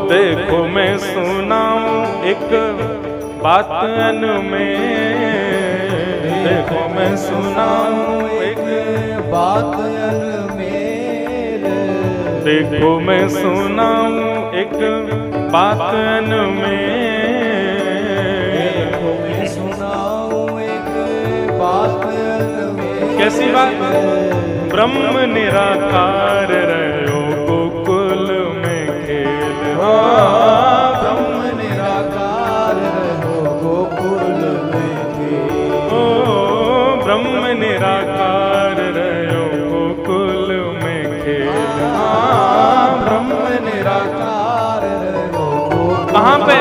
देखो मैं सुनाऊं एक बात अन में, देखो मैं सुनाऊं एक बात अन में। देखो मैं सुनाऊं एक बात अन में, देखो मैं सुनाऊं एक बात अन में। कैसी बात? ब्रह्म निराकार रहो गोकुल में खेल। ब्रह्म निराकार रहो गोकुल में खेल। ओ ब्रह्म निराकार रहो गोकुल में खेल। ब्रह्म निराकार रहो गोकुल। कहाँ पे?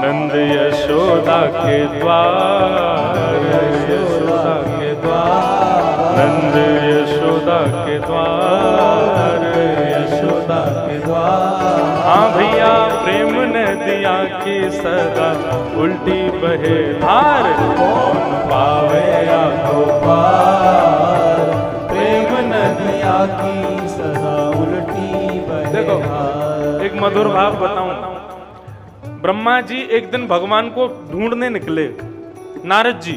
नंद यशोदा के द्वार, यशोदा के द्वार, नंद यशोदा के द्वार। पार। हाँ भैया प्रेम नदिया की सदा उल्टी बहे धार, कौन पावे आको पार, प्रेम नदिया की सदा उल्टी बहे देखो धार। एक मधुर भाव बताऊं। ब्रह्मा जी एक दिन भगवान को ढूंढने निकले। नारद जी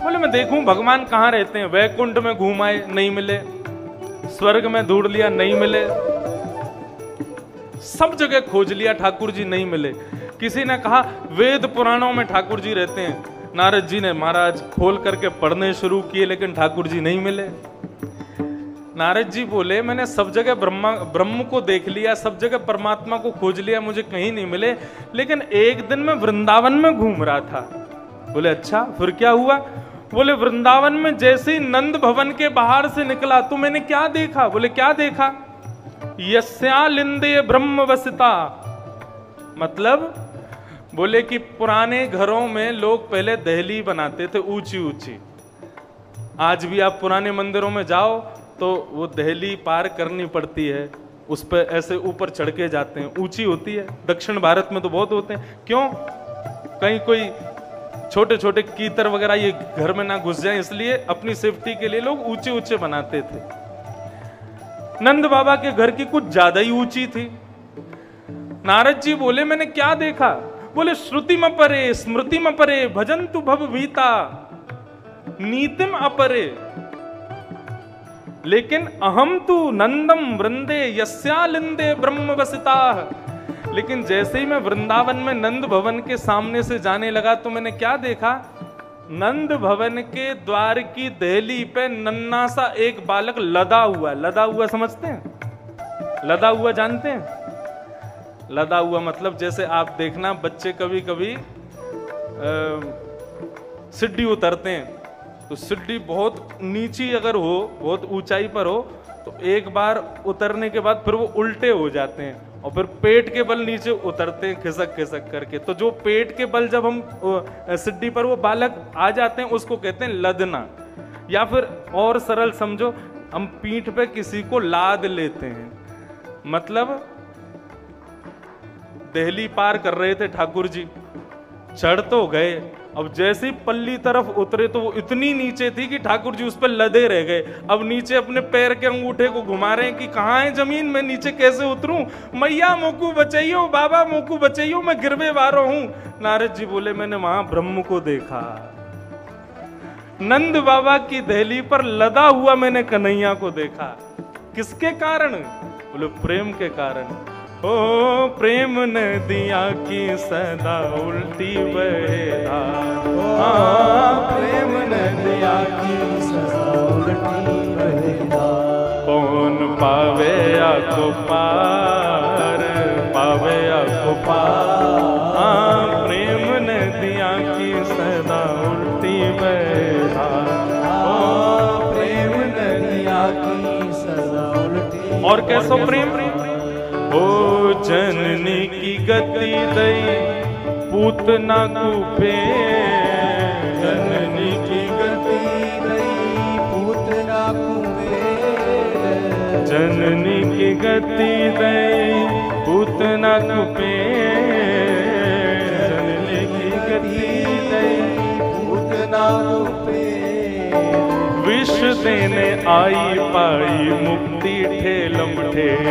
बोले मैं देखूं भगवान कहाँ रहते हैं। वैकुंठ में घूम आए, नहीं मिले। स्वर्ग में ढूंढ लिया, नहीं मिले। सब जगह खोज लिया, ठाकुर जी नहीं मिले। किसी ने कहा वेद पुराणों में ठाकुर जी रहते हैं। नारद जी ने महाराज खोल करके पढ़ने शुरू किए, लेकिन ठाकुर जी नहीं मिले। नारद जी बोले मैंने सब जगह ब्रह्म को देख लिया, सब जगह परमात्मा को खोज लिया, मुझे कहीं नहीं मिले। लेकिन एक दिन मैं वृंदावन में घूम रहा था। बोले अच्छा फिर क्या हुआ? बोले वृंदावन में जैसे ही नंद भवन के बाहर से निकला तो मैंने क्या देखा? बोले क्या देखा? यस्यालिंदे ब्रह्म वसिता। मतलब बोले कि पुराने घरों में लोग पहले दहली बनाते थे ऊंची ऊंची। आज भी आप पुराने मंदिरों में जाओ तो वो दहली पार करनी पड़ती है, उस पर ऐसे ऊपर चढ़ के जाते हैं, ऊंची होती है। दक्षिण भारत में तो बहुत होते हैं। क्यों? कहीं कोई छोटे छोटे कीतर वगैरह ये घर में ना घुस जाए, इसलिए अपनी सेफ्टी के लिए लोग ऊंचे ऊंचे बनाते थे। नंद बाबा के घर की कुछ ज्यादा ही ऊंची थी। नारद जी बोले मैंने क्या देखा? बोले श्रुति म परे स्मृति म परे भजन्तु भव भीता नीतिम अपरे। लेकिन अहम तु नंदम वृंदे यस्यालिंदे ब्रह्म वसिता। लेकिन जैसे ही मैं वृंदावन में नंद भवन के सामने से जाने लगा तो मैंने क्या देखा? नंद भवन के द्वार की दहली पे नन्ना सा एक बालक लदा हुआ। लदा हुआ समझते हैं? लदा हुआ जानते हैं? लदा हुआ मतलब जैसे आप देखना बच्चे कभी कभी सीढ़ी उतरते हैं तो सीढ़ी बहुत नीची अगर हो, बहुत ऊंचाई पर हो तो एक बार उतरने के बाद फिर वो उल्टे हो जाते हैं और फिर पेट के बल नीचे उतरते हैं खिसक खिसक करके। तो जो पेट के बल जब हम सीढ़ी पर वो बालक आ जाते हैं उसको कहते हैं लदना। या फिर और सरल समझो, हम पीठ पे किसी को लाद लेते हैं। मतलब दहली पार कर रहे थे ठाकुर जी, चढ़ तो गए, अब जैसे ही पल्ली तरफ उतरे तो वो इतनी नीचे थी कि ठाकुर जी उस पर लदे रह गए। अब नीचे अपने पैर के अंगूठे को घुमा रहे हैं कि कहाँ है जमीन, मैं नीचे कैसे उतरूं? मैया मोकू बचाइयो, बाबा मोकू बचाइयो, मैं गिरवे वारो हूं। नारद जी बोले मैंने वहां ब्रह्म को देखा। नंद बाबा की दहली पर लदा हुआ मैंने कन्हैया को देखा। किसके कारण? बोले प्रेम के कारण। ओ प्रेम नदिया की सदा उल्टी बहे धार। प्रेम नदिया की सदा उल्टी बहे धार। कौन पावे आको पार, पावे आको पार। प्रेम नदिया की सदा उल्टी बहे धार। प्रेम नदिया की सदा उल्टी। और कैसो प्रेम? ओ जननी की गति दई पूतना कूपे। जननी की गति दई पूतना कूपे। जननी की गति दई पूतना कूपे। जननी की गति दई पूतना कूपे। विष देने आई पाई मुक्ति ठेलम ठेल।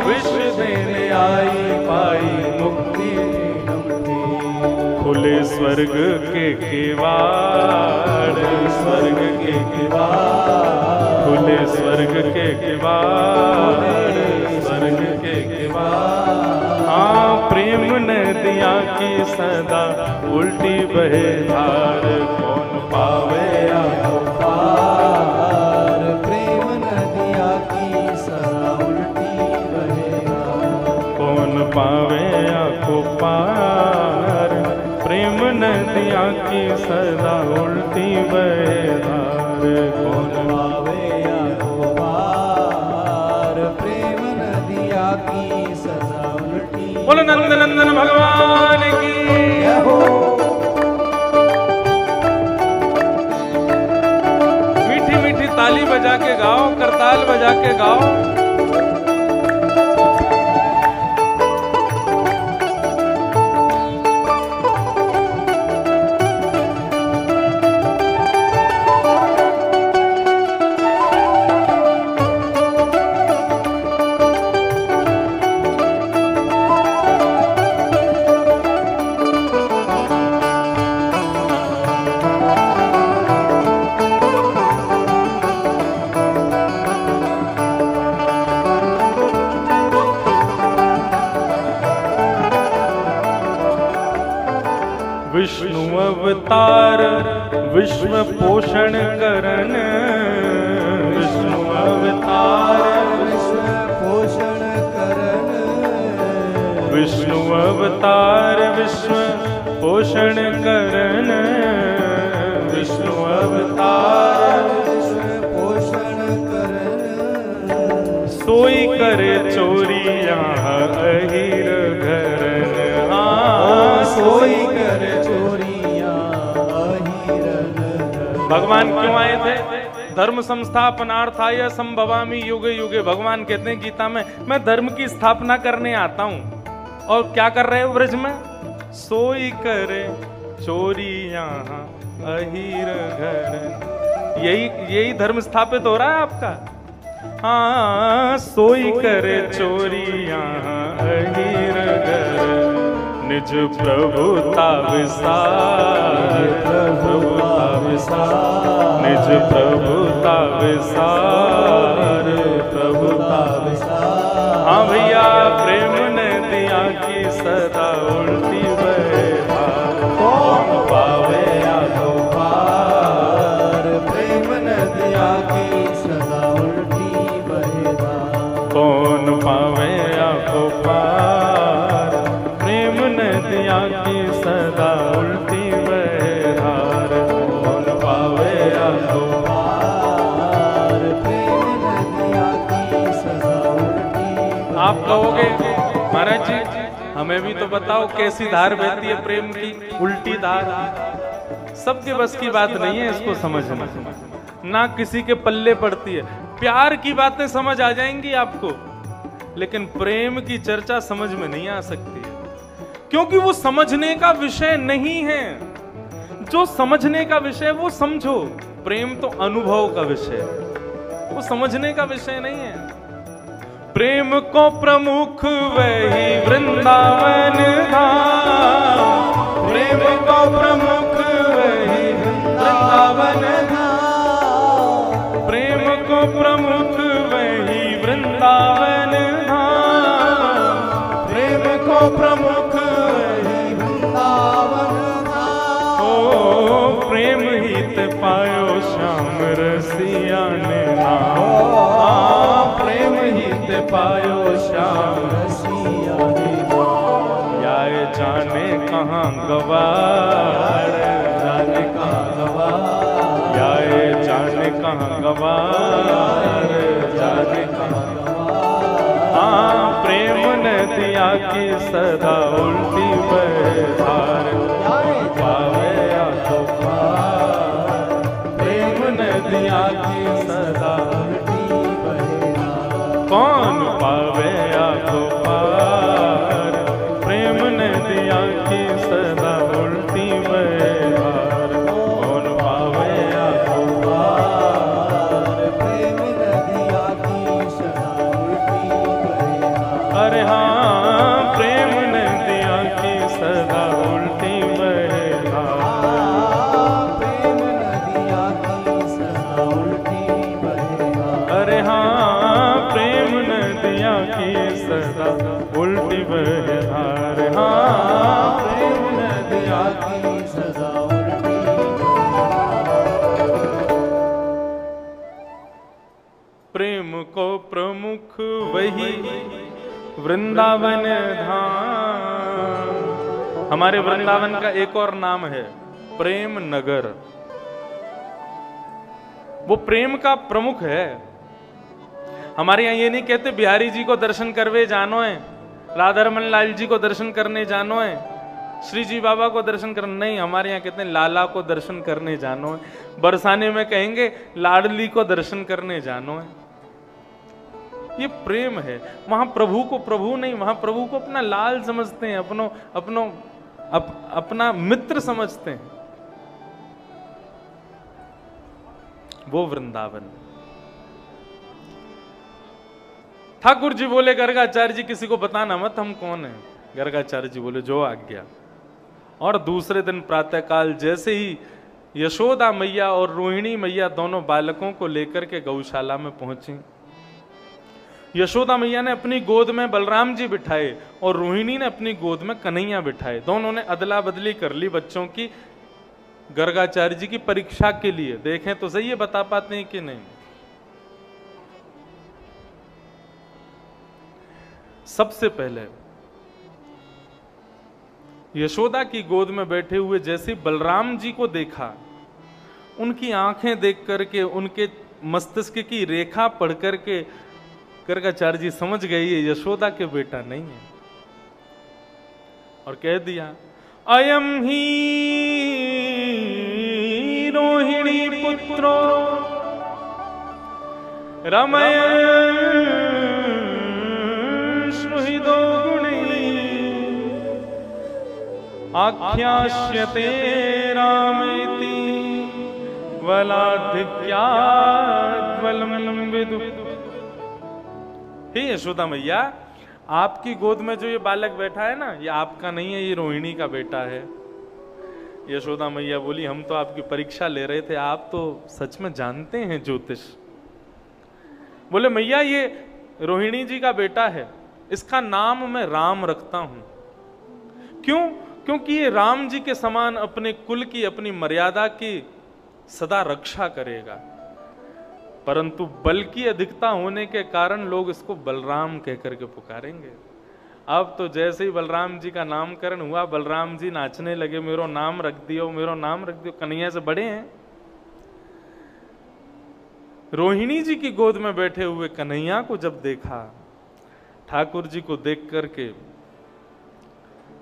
विष देने आई पाई मुक्ति ठेलम ठेल। खुले स्वर्ग के किवाड़, स्वर्ग के किवाड़। खुले स्वर्ग के किवाड़, स्वर्ग के किवाड़। हाँ प्रेम नदिया की सदा उल्टी बहे धार। कौन पावे आको पार। प्रेम नदिया की सदा उल्टी बहे धार। कौन पावे आको पार। प्रेम नदिया की सदा उल्टी बहे धार। कौन पावे आको पार। प्रेम नदिया की सदा उल्टी। बोलो नंद नंदन भगवान की। मीठी मीठी ताली बजा के गाओ, करताल बजा के गाओ। विष्णु अवतार विश्व पोषण करन, विष्णु अवतार विश्व पोषण करन, विष्णु अवतार विश्व पोषण करन, विष्णु अवतार विश्व पोषण करन, सोई करे चोरियां अहिर घरन। हाँ, सोई करे चोरियां अहिर घरन। भगवान क्यों आए थे? धर्म संस्थापनार्थाय संभवामि युगे युगे। भगवान कहते हैं गीता में, मैं धर्म की स्थापना करने आता हूं। और क्या कर रहे हो ब्रज में? सोई करे चोरियां अहिर घर। यही धर्म स्थापित हो रहा है आपका। हाँ, सोई करे चोरियां अहिर घर, निज प्रभुता विसार, प्रभुता विसार, निज प्रभुता विसार, प्रभुता विसार। हाँ भैया, प्रेम ने दिया की सदा उल्टी बहा, कौन पावे आगो पार, प्रेम ने दिया की सदा उल्टी बहेदा, कौन पावे आगो पार, प्रेम ने दिया की सदा उल्टी बहार, कौन पावे आगो पार, प्रेम ने दिया की सदा उल्टी बहेदा। आप कहोगे महाराज जी हमें भी तो बताओ कैसी धार बहती है प्रेम की, उल्टी धार। सबके बस की बात नहीं है इसको समझना, ना किसी के पल्ले पड़ती है। प्यार की बातें समझ आ जाएंगी आपको, लेकिन प्रेम की चर्चा समझ में नहीं आ सकती है, क्योंकि वो समझने का विषय नहीं है। जो समझने का विषय वो समझो, प्रेम तो अनुभव का विषय है, वो समझने का विषय नहीं है। प्रेम को प्रमुख वही वृंदावन धाम, प्रेम को प्रमुख वही वृंदावन धाम, प्रेम को प्रमुख वही वृंदावन धाम, प्रेम को प्रमुख वही वृंदावन धाम। ओ प्रेम हित पायो श्याम रसिया ने नाम, प्रेम हित पायो श्याम रसिया ने नाम। याय जाने कहाँ गवार, जाने कहाँ गवार, याय जाने कहाँ गवार, जाने कहाँ गवार। हाँ, प्रेम ने दिया की सदा उल्टी बहार, पावे या तो पार, प्रेम ने दिया की सदा उल्टी बहेदा, कौन पावे या तो पार, प्रेम ने दिया की सदा उल्टी बहार, कौन पावे या तो पार, प्रेम ने दिया की सदा उल्टी बहेदा। अरे हाँ, प्रेम ने दिया की सदा उल्टी बहार। प्रेम ने दिया की सदा उल्टी बहेदा। अरे हाँ, प्रेम ने दिया की सदा उल्टी बहार। हाँ, प्रेम ने दिया की सदा उल्टी बहेदा। प्रेम को प्रमुख वही वृंदावन धाम। हमारे वृंदावन का एक और नाम है प्रेम नगर। वो प्रेम का प्रमुख है। हमारे यहाँ ये नहीं कहते बिहारी जी को दर्शन करवे जानो है, राधारमन लाल जी को दर्शन करने जानो है, श्री जी बाबा को दर्शन करने नहीं। हमारे यहाँ कहते हैं लाला को दर्शन करने जानो है। बरसाने में कहेंगे लाडली को दर्शन करने जानो है। ये प्रेम है। वहां प्रभु को प्रभु नहीं, वहां प्रभु को अपना लाल समझते हैं, अपना मित्र समझते हैं। वो वृंदावन। ठाकुर जी बोले गर्गाचार्य जी किसी को बताना मत हम कौन है। गर्गाचार्य जी बोले जो आज्ञा। और दूसरे दिन प्रातःकाल जैसे ही यशोदा मैया और रोहिणी मैया दोनों बालकों को लेकर के गौशाला में पहुंची, यशोदा मैया ने अपनी गोद में बलराम जी बिठाए और रोहिणी ने अपनी गोद में कन्हैया बिठाए। दोनों ने अदला बदली कर ली बच्चों की, गर्गाचार्य जी की परीक्षा के लिए। देखें तो सही, ये बता पाते हैं कि नहीं। सबसे पहले यशोदा की गोद में बैठे हुए जैसे बलराम जी को देखा, उनकी आंखें देख करके, उनके मस्तिष्क की रेखा पढ़ करके गर्गाचार्य जी समझ गए ये यशोदा के बेटा नहीं है, और कह दिया अयम ही रोहिणी पुत्रो रमय श्रुहिदो गुणी आख्यास्यते रामेति वलाधिक्याद्वलम विदु। हे यशोदा मैया, आपकी गोद में जो ये बालक बैठा है ना, ये आपका नहीं है, ये रोहिणी का बेटा है। यशोदा मैया बोली हम तो आपकी परीक्षा ले रहे थे, आप तो सच में जानते हैं ज्योतिष। बोले मैया ये रोहिणी जी का बेटा है, इसका नाम मैं राम रखता हूं। क्यों? क्योंकि ये राम जी के समान अपने कुल की, अपनी मर्यादा की सदा रक्षा करेगा, परंतु बल की अधिकता होने के कारण लोग इसको बलराम कह करके पुकारेंगे। अब तो जैसे ही बलराम जी का नामकरण हुआ, बलराम जी नाचने लगे, मेरो नाम रख दियो, मेरो नाम रख दियो। कन्हैया से बड़े हैं। रोहिणी जी की गोद में बैठे हुए कन्हैया को जब देखा, ठाकुर जी को देख करके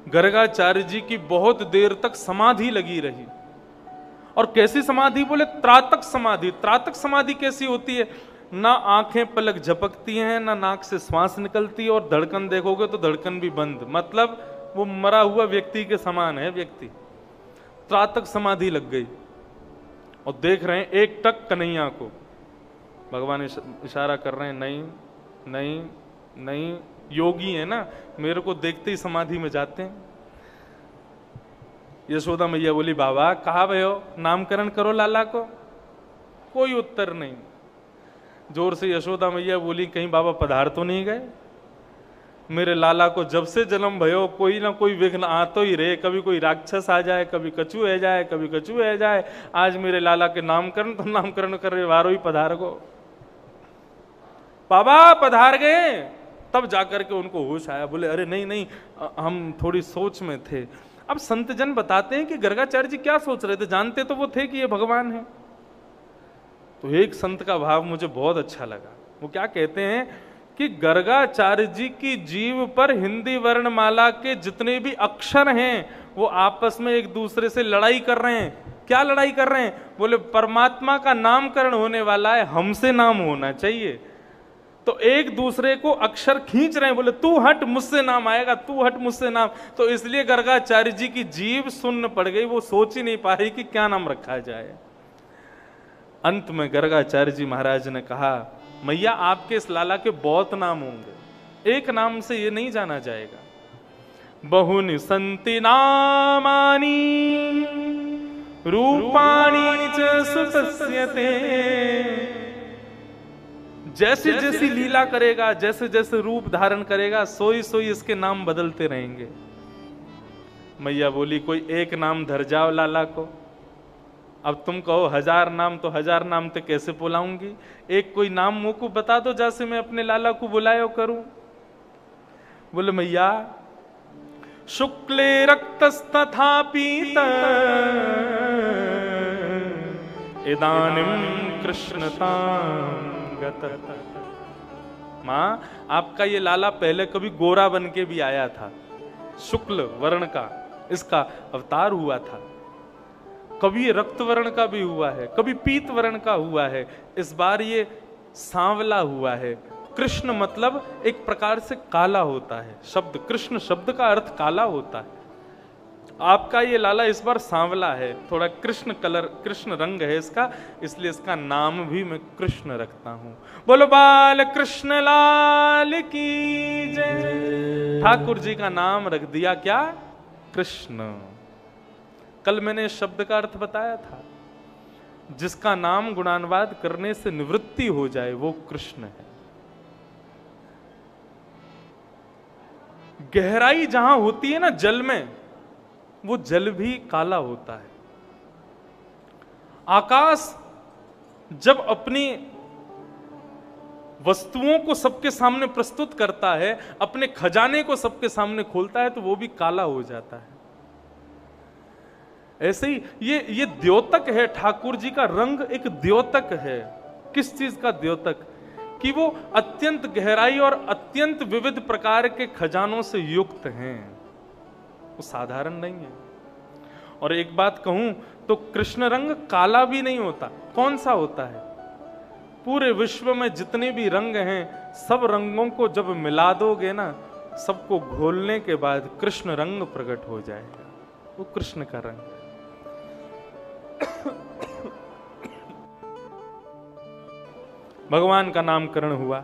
गर्गाचार्य जी की बहुत देर तक समाधि लगी रही। और कैसी समाधि? बोले त्रातक समाधि। त्रातक समाधि कैसी होती है? ना आंखें पलक झपकती हैं, ना नाक से श्वास निकलती है, और धड़कन देखोगे तो धड़कन भी बंद, मतलब वो मरा हुआ व्यक्ति के समान है व्यक्ति। त्रातक समाधि लग गई और देख रहे हैं एक टक कन्हैया को। भगवान इशारा कर रहे हैं, नहीं नहीं नहीं, योगी है ना, मेरे को देखते ही समाधि में जाते हैं। यशोदा मैया बोली बाबा कहाँ गए हो, नामकरण करो लाला को। कोई उत्तर नहीं। जोर से यशोदा मैया बोली कहीं बाबा पधार तो नहीं गए? मेरे लाला को जब से जन्म भयो कोई ना कोई विघ्न आ तो ही रहे, कभी कोई राक्षस आ जाए, कभी कछू है जाए, कभी कछू है जाए। आज मेरे लाला के नामकरण, तो नामकरण कर रहे वारो ही पधार गो। बाबा पधार गए। तब जाकर के उनको होश आया। बोले अरे नहीं नहीं, हम थोड़ी सोच में थे। अब संत जन बताते हैं कि गर्गाचार्य जी क्या सोच रहे थे, जानते तो वो थे कि ये भगवान है। तो एक संत का भाव मुझे बहुत अच्छा लगा। वो क्या कहते हैं कि गर्गाचार्य जी की जीव पर हिंदी वर्णमाला के जितने भी अक्षर हैं वो आपस में एक दूसरे से लड़ाई कर रहे हैं। क्या लड़ाई कर रहे हैं? बोले परमात्मा का नामकरण होने वाला है, हमसे नाम होना चाहिए, तो एक दूसरे को अक्षर खींच रहे हैं। बोले तू हट मुझसे नाम आएगा, तू हट मुझसे नाम। तो इसलिए गर्गाचार्य जी की जीभ सुन्न पड़ गई, वो सोच ही नहीं पा रही कि क्या नाम रखा जाए। अंत में गर्गाचार्य जी महाराज ने कहा मैया आपके इस लाला के बहुत नाम होंगे, एक नाम से ये नहीं जाना जाएगा। बहुनि संति नामानि रूपाणि च सुतस्यते। जैसे जैसी लीला करेगा, जैसे जैसे रूप धारण करेगा, सोई सोई इसके नाम बदलते रहेंगे। मैया बोली कोई एक नाम धर जाओ लाला को। अब तुम कहो 1000 नाम, तो 1000 नाम तो कैसे बुलाऊंगी? एक कोई नाम मुंह को बता दो जैसे मैं अपने लाला को बुलायो करूं। बोले मैया शुक्ले रक्तस्तथा पीत इदानीं कृष्णतां गत। मां आपका ये लाला पहले कभी गोरा बन के भी आया था, शुक्ल वर्ण का इसका अवतार हुआ था, कभी ये रक्त वर्ण का भी हुआ है, कभी पीत वर्ण का हुआ है, इस बार ये सांवला हुआ है। कृष्ण मतलब एक प्रकार से काला होता है, शब्द कृष्ण शब्द का अर्थ काला होता है। आपका ये लाला इस बार सांवला है, थोड़ा कृष्ण कलर, कृष्ण रंग है इसका, इसलिए इसका नाम भी मैं कृष्ण रखता हूं। बोलो बाल कृष्ण लाल की जय। ठाकुर जी का नाम रख दिया क्या? कृष्ण। कल मैंने इस शब्द का अर्थ बताया था, जिसका नाम गुणानुवाद करने से निवृत्ति हो जाए वो कृष्ण है। गहराई जहां होती है ना जल में, वो जल भी काला होता है। आकाश जब अपनी वस्तुओं को सबके सामने प्रस्तुत करता है, अपने खजाने को सबके सामने खोलता है, तो वो भी काला हो जाता है। ऐसे ही ये द्योतक है, ठाकुर जी का रंग एक द्योतक है। किस चीज का द्योतक? कि वो अत्यंत गहराई और अत्यंत विविध प्रकार के खजानों से युक्त हैं, वो साधारण नहीं है। और एक बात कहूं तो कृष्ण रंग काला भी नहीं होता। कौन सा होता है? पूरे विश्व में जितने भी रंग हैं, सब रंगों को जब मिला दोगे ना, सबको घोलने के बाद कृष्ण रंग प्रकट हो जाएगा। वो कृष्ण का रंग है। भगवान का नामकरण हुआ।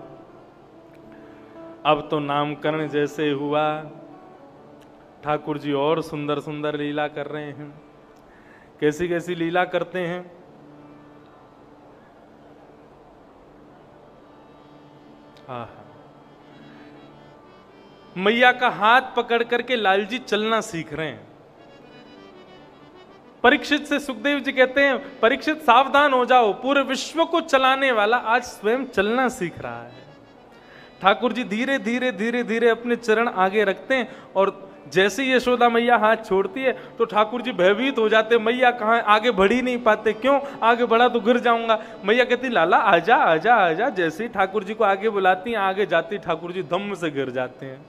अब तो नामकरण जैसे हुआ, ठाकुर जी और सुंदर सुंदर लीला कर रहे हैं। कैसी कैसी लीला करते हैं? मैया का हाथ पकड़ करके लाल जी चलना सीख रहे हैं। परीक्षित से सुखदेव जी कहते हैं, परीक्षित सावधान हो जाओ, पूरे विश्व को चलाने वाला आज स्वयं चलना सीख रहा है। ठाकुर जी धीरे धीरे धीरे धीरे अपने चरण आगे रखते हैं, और जैसे ही यशोदा मैया हाथ छोड़ती है तो ठाकुर जी भयभीत हो जाते, मैया कहाँ, आगे बढ़ ही नहीं पाते। क्यों? आगे बढ़ा तो गिर जाऊंगा। मैया कहती लाला आजा आजा आजा। जैसे ही ठाकुर जी को आगे बुलाती हैं, आगे जाती, ठाकुर जी धम्म से गिर जाते हैं।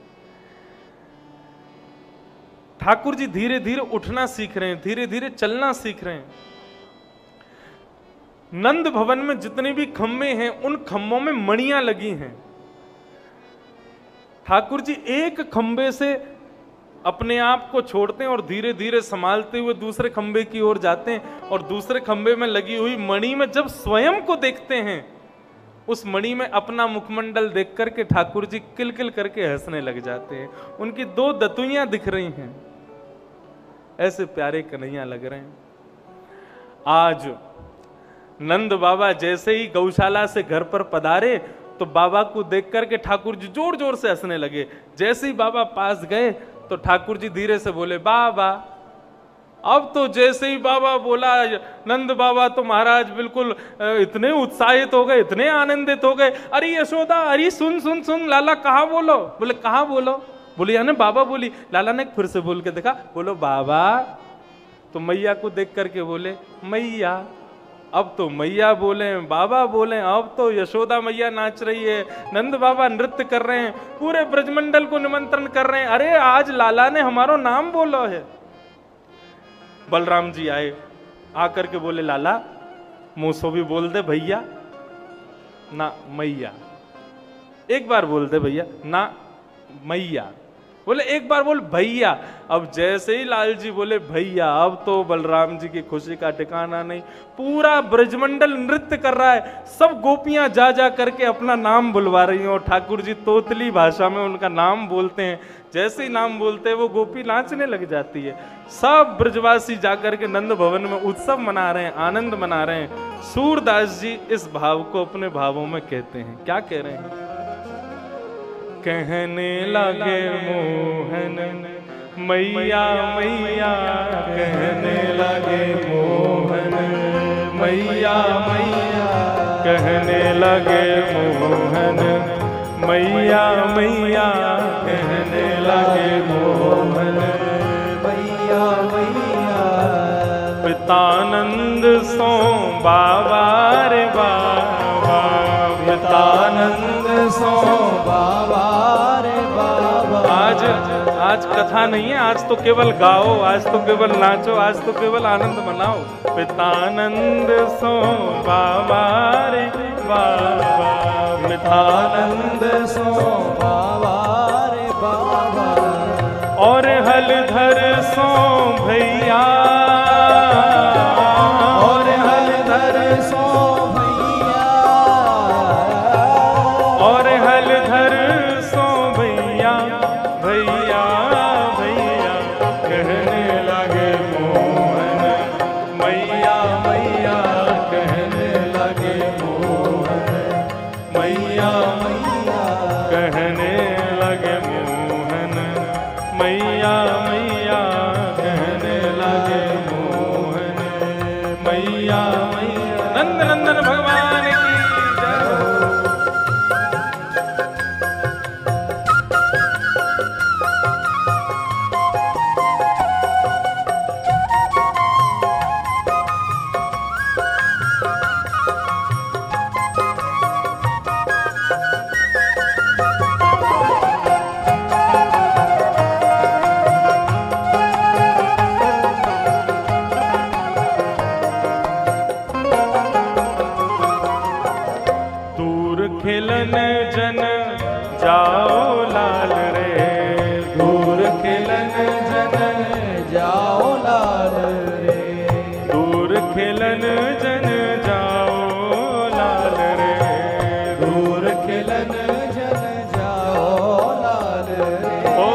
ठाकुर जी धीरे धीरे उठना सीख रहे हैं, धीरे धीरे चलना सीख रहे हैं। नंद भवन में जितने भी खंभे हैं, उन खंभों में मणियां लगी हैं। ठाकुर जी एक खंभे से अपने आप को छोड़ते हैं और धीरे धीरे संभालते हुए दूसरे खंभे की ओर जाते हैं, और दूसरे खंभे में लगी हुई मणि में जब स्वयं को देखते हैं, उस मणि में अपना मुखमंडल देख करके ठाकुर जी किलकिल करके हंसने लग जाते हैं। उनकी दो दतुइयां दिख रही हैं, ऐसे प्यारे कन्हैया लग रहे हैं। आज नंद बाबा जैसे ही गौशाला से घर पर पधारे तो बाबा को देख करके ठाकुर जी जोर जोर से हंसने लगे। जैसे ही बाबा पास गए तो ठाकुर जी धीरे से बोले, बाबा। अब तो जैसे ही बाबा बोला, नंद बाबा तो महाराज बिल्कुल इतने उत्साहित हो गए, इतने आनंदित हो गए। अरे यशोदा, अरे सुन सुन सुन, लाला कहाँ बोलो? बोले कहाँ बोलो? बोली यानी बाबा बोली। लाला ने फिर से बोल के देखा, बोलो बाबा। तो मैया को देख करके बोले मैया। अब तो मैया बोले, बाबा बोले, अब तो यशोदा मैया नाच रही है, नंद बाबा नृत्य कर रहे हैं, पूरे ब्रजमंडल को निमंत्रण कर रहे हैं। अरे आज लाला ने हमारो नाम बोलो है। बलराम जी आए, आकर के बोले लाला मुंह भी बोल दे भैया ना मैया। एक बार बोल दे भैया ना मैया। बोले एक बार बोल भैया। अब जैसे ही लाल जी बोले भैया, अब तो बलराम जी की खुशी का ठिकाना नहीं। पूरा ब्रजमंडल नृत्य कर रहा है, सब गोपियां जा जा करके अपना नाम बुलवा रही हैं, और ठाकुर जी तोतली भाषा में उनका नाम बोलते हैं। जैसे ही नाम बोलते हैं वो गोपी नाचने लग जाती है। सब ब्रजवासी जाकर के नंद भवन में उत्सव मना रहे हैं, आनंद मना रहे हैं। सूरदास जी इस भाव को अपने भावों में कहते हैं। क्या कह रहे हैं? कहने लगे मोहन मैया मैया, कहने लगे मोहन मैया मैया, कहने लगे मोहन मैया मैया, कहने लगे मोहन मैया मैया। पितानंद सो बाबा रे बाबा, पितानंद सो बाबा रे बाबा। आज कथा नहीं है, आज तो केवल गाओ, आज तो केवल नाचो, आज तो केवल आनंद मनाओ। पितानंद सो बाबा रे बाबा, पितानंद सो बाबा रे बाबा। और हलधर सो भैया, और हलधर सो भैया, और हलधर सो भैया भैया भैया, कहने लगे मोहन मैया मैया, कहने लगे मोहन मैया मैया, कहने लगे मोहन नंद नंदन भगवान की जय। खिलन जन जाओ लाल रे, दूर खिलन जन जाओ लाल रे, दूर खिलन जन जाओ लाल रे, दूर खिलन जन जाओ लाल रे। ओ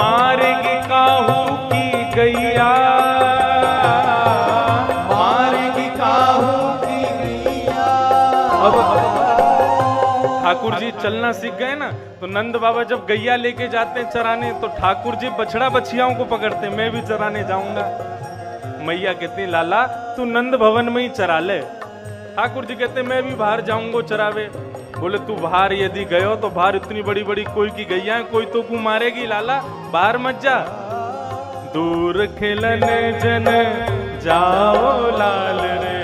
मार्ग काहू की गैया, मार्ग काहू की गैया। अब ठाकुर जी चलना सीख गए ना, तो नंद बाबा जब गैया लेके जाते हैं चराने, तो ठाकुर जी बछड़ा बछियाओं को पकड़ते, मैं भी चराने जाऊंगा। मैया कहती लाला तू नंद भवन में ही चरा ले। ठाकुर जी कहते मैं भी बाहर जाऊंगा चरावे। बोले तू बाहर यदि गयो तो बाहर इतनी बड़ी बड़ी कोई की गैया है, कोई तो को मारेगी लाला, बाहर मत जा। दूर खिलन जन जाओ लाल रे,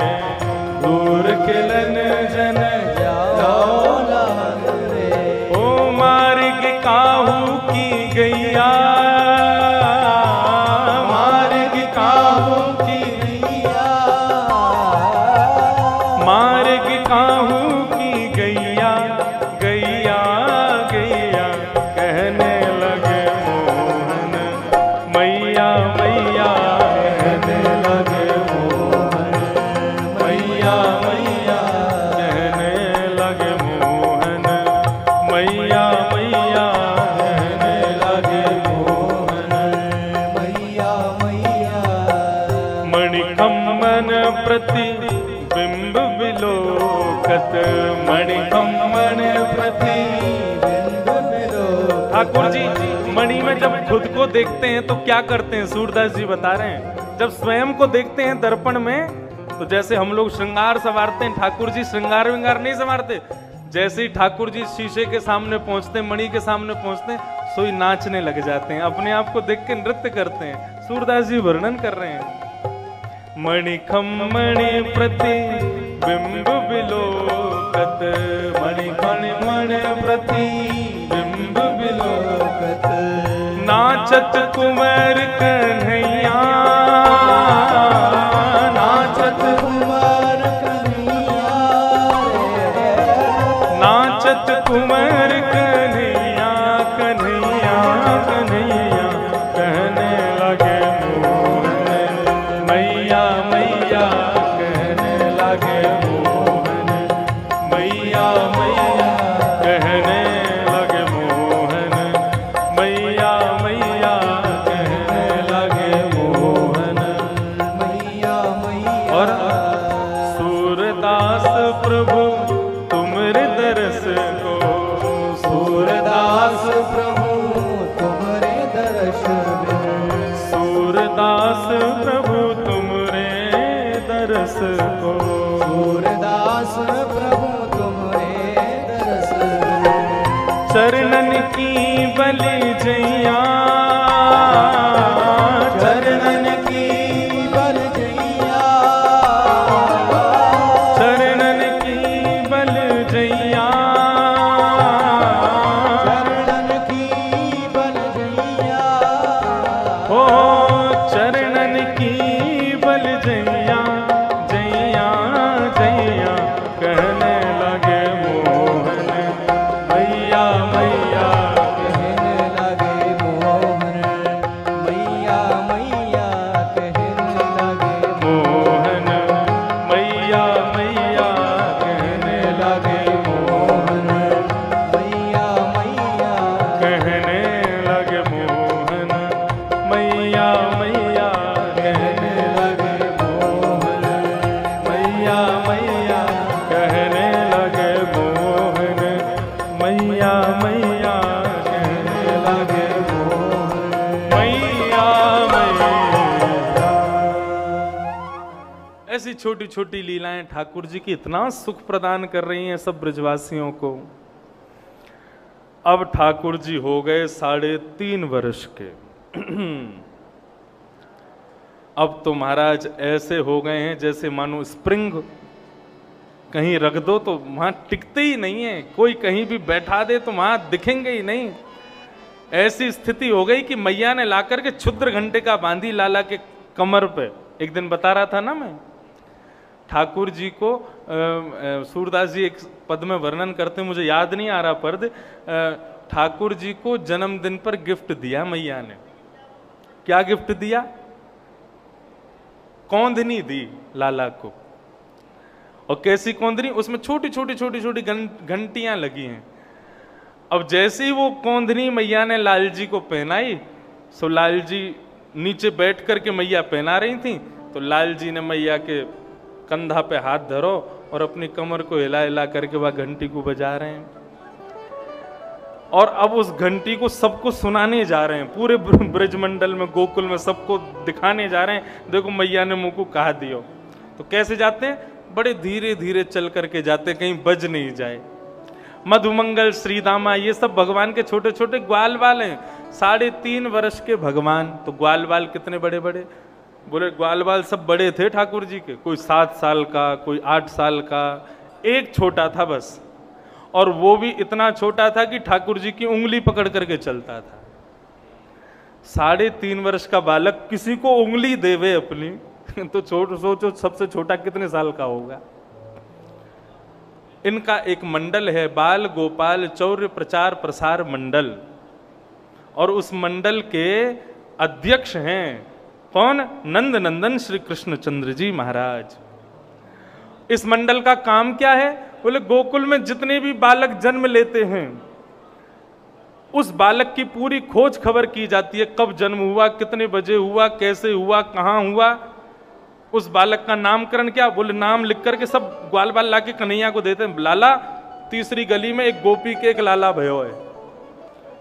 दूर खिलन जन जाओ लाल रे। ओ मार्ग काहू की गैया, मार्ग काहू की गैया, मार्ग काहू की गैया, गैया गैया कहने लगे मोहन, मैया मैया कहने लगे मोहन, मैया मैया कहने लगे मोहन, मैया मैया कहने लगे मोहन, मैया मैया। मणिकम्मन प्रति बिंब विलोकत, मणिकम्मन प्रति बिंब विलोकत। ठाकुर जी मणि में जब खुद को देखते हैं तो क्या करते हैं, सूरदास जी बता रहे हैं। जब स्वयं को देखते हैं दर्पण में, तो जैसे हम लोग श्रृंगार संवारते हैं, ठाकुर जी श्रृंगार विंगार नहीं संवारते। जैसे ही ठाकुर जी शीशे के सामने पहुंचते, मणि के सामने पहुंचते, सोई नाचने लग जाते हैं, अपने आप को देख के नृत्य करते हैं। सूरदास जी वर्णन कर रहे हैं। मणिखम्मणि प्रति बिंब विलोकत, मणिखम्मणि प्रति बिंब विलोकत, नाचत कुंवर कन्हैया, नाचत कुंवर कन्हैया, नाचत कुंवर कन्हैया, कन्हैया कन्हैया कहने लगे मोहन, मैया मैया कहने लगे मोहन, मैया मैया कहने लगे मोहन, मैया मैया कहने लगे मोहन, मैया मैया। और सूरदास प्रभु तुमरे दरस को, सूरदास प्रभु तुम्हारे दर्शन, सूरदास प्रभु तुमरे दरस को, सूरदास प्रभु तुम्हारे दर्शन। चरणन की बलि जैया, चरणन की बल जैया, चरणन की बल जैया, चरणन की बल जैया। ओ चरणन की बल जैया, जैया जैया कहने लगे मोहन, मैया मैया कहने लगे मोहन, मैया मैया कहने लगे मोहन, मैया मैया कहने लगे मोहन, मैया मैया कहने लगे मोहन, मैया मैया कहने कहने लगे मोहन, ऐसी छोटी छोटी लीलाएं ठाकुर जी की इतना सुख प्रदान कर रही हैं सब ब्रजवासियों को। अब ठाकुर जी हो गए 3.5 वर्ष के। अब तो महाराज ऐसे हो गए हैं जैसे मानो स्प्रिंग कहीं रख दो तो वहां टिकते ही नहीं है, कोई कहीं भी बैठा दे तो वहां दिखेंगे ही नहीं। ऐसी स्थिति हो गई कि मैया ने लाकर के क्षुद्र घंटे का बांधी लाला के कमर पे। एक दिन बता रहा था ना मैं, ठाकुर जी को सूरदास जी एक पद में वर्णन करते, मुझे याद नहीं आ रहा पद, ठाकुर जी को जन्मदिन पर गिफ्ट दिया मैया ने। क्या गिफ्ट दिया? कौंधनी दी लाला को। और कैसी कौंधनी? उसमें छोटी छोटी छोटी छोटी घंटियां लगी हैं। अब जैसे ही वो कौंधनी मैया ने लाल जी को पहनाई, सो लाल जी नीचे बैठ करके मैया पहना रही थी, तो लाल जी ने मैया के कंधा पे हाथ धरो और अपनी कमर को हिला हिला करके वह घंटी को बजा रहे हैं। और अब उस घंटी को सबको सुनाने जा रहे हैं, पूरे ब्रजमंडल में, गोकुल में सबको दिखाने जा रहे हैं, देखो मैया ने मुंह को कहा दियो। तो कैसे जाते हैं? बड़े धीरे धीरे चल करके जाते, कहीं बज नहीं जाए। मधुमंगल, श्रीदामा, ये सब भगवान के छोटे छोटे ग्वाल बाल हैं। 3.5 वर्ष के भगवान, तो ग्वाल बाल कितने बड़े बड़े? बोले ग्वाल बाल सब बड़े थे ठाकुर जी के, कोई 7 साल का, कोई 8 साल का, एक छोटा था बस। और वो भी इतना छोटा था कि ठाकुर जी की उंगली पकड़ करके चलता था। 3.5 वर्ष का बालक किसी को उंगली देवे अपनी तो सोचो सबसे छोटा कितने साल का होगा। इनका एक मंडल है, बाल गोपाल चौर्य प्रचार प्रसार मंडल, और उस मंडल के अध्यक्ष हैं कौन? नंद नंदन श्री कृष्णचंद्र जी महाराज। इस मंडल का काम क्या है? बोले गोकुल में जितने भी बालक जन्म लेते हैं उस बालक की पूरी खोज खबर की जाती है। कब जन्म हुआ, कितने बजे हुआ, कैसे हुआ, कहां हुआ, उस बालक का नामकरण क्या? बोले नाम लिख करके सब ग्वाल बाल ला के कन्हैया को देते हैं। लाला, तीसरी गली में एक गोपी के एक लाला भयो है,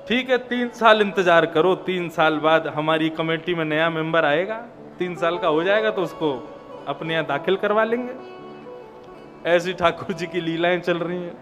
ठीक है 3 साल इंतजार करो, 3 साल बाद हमारी कमेटी में नया मेंबर आएगा, 3 साल का हो जाएगा तो उसको अपने यहाँ दाखिल करवा लेंगे। ऐसी ठाकुर जी की लीलाएं चल रही हैं।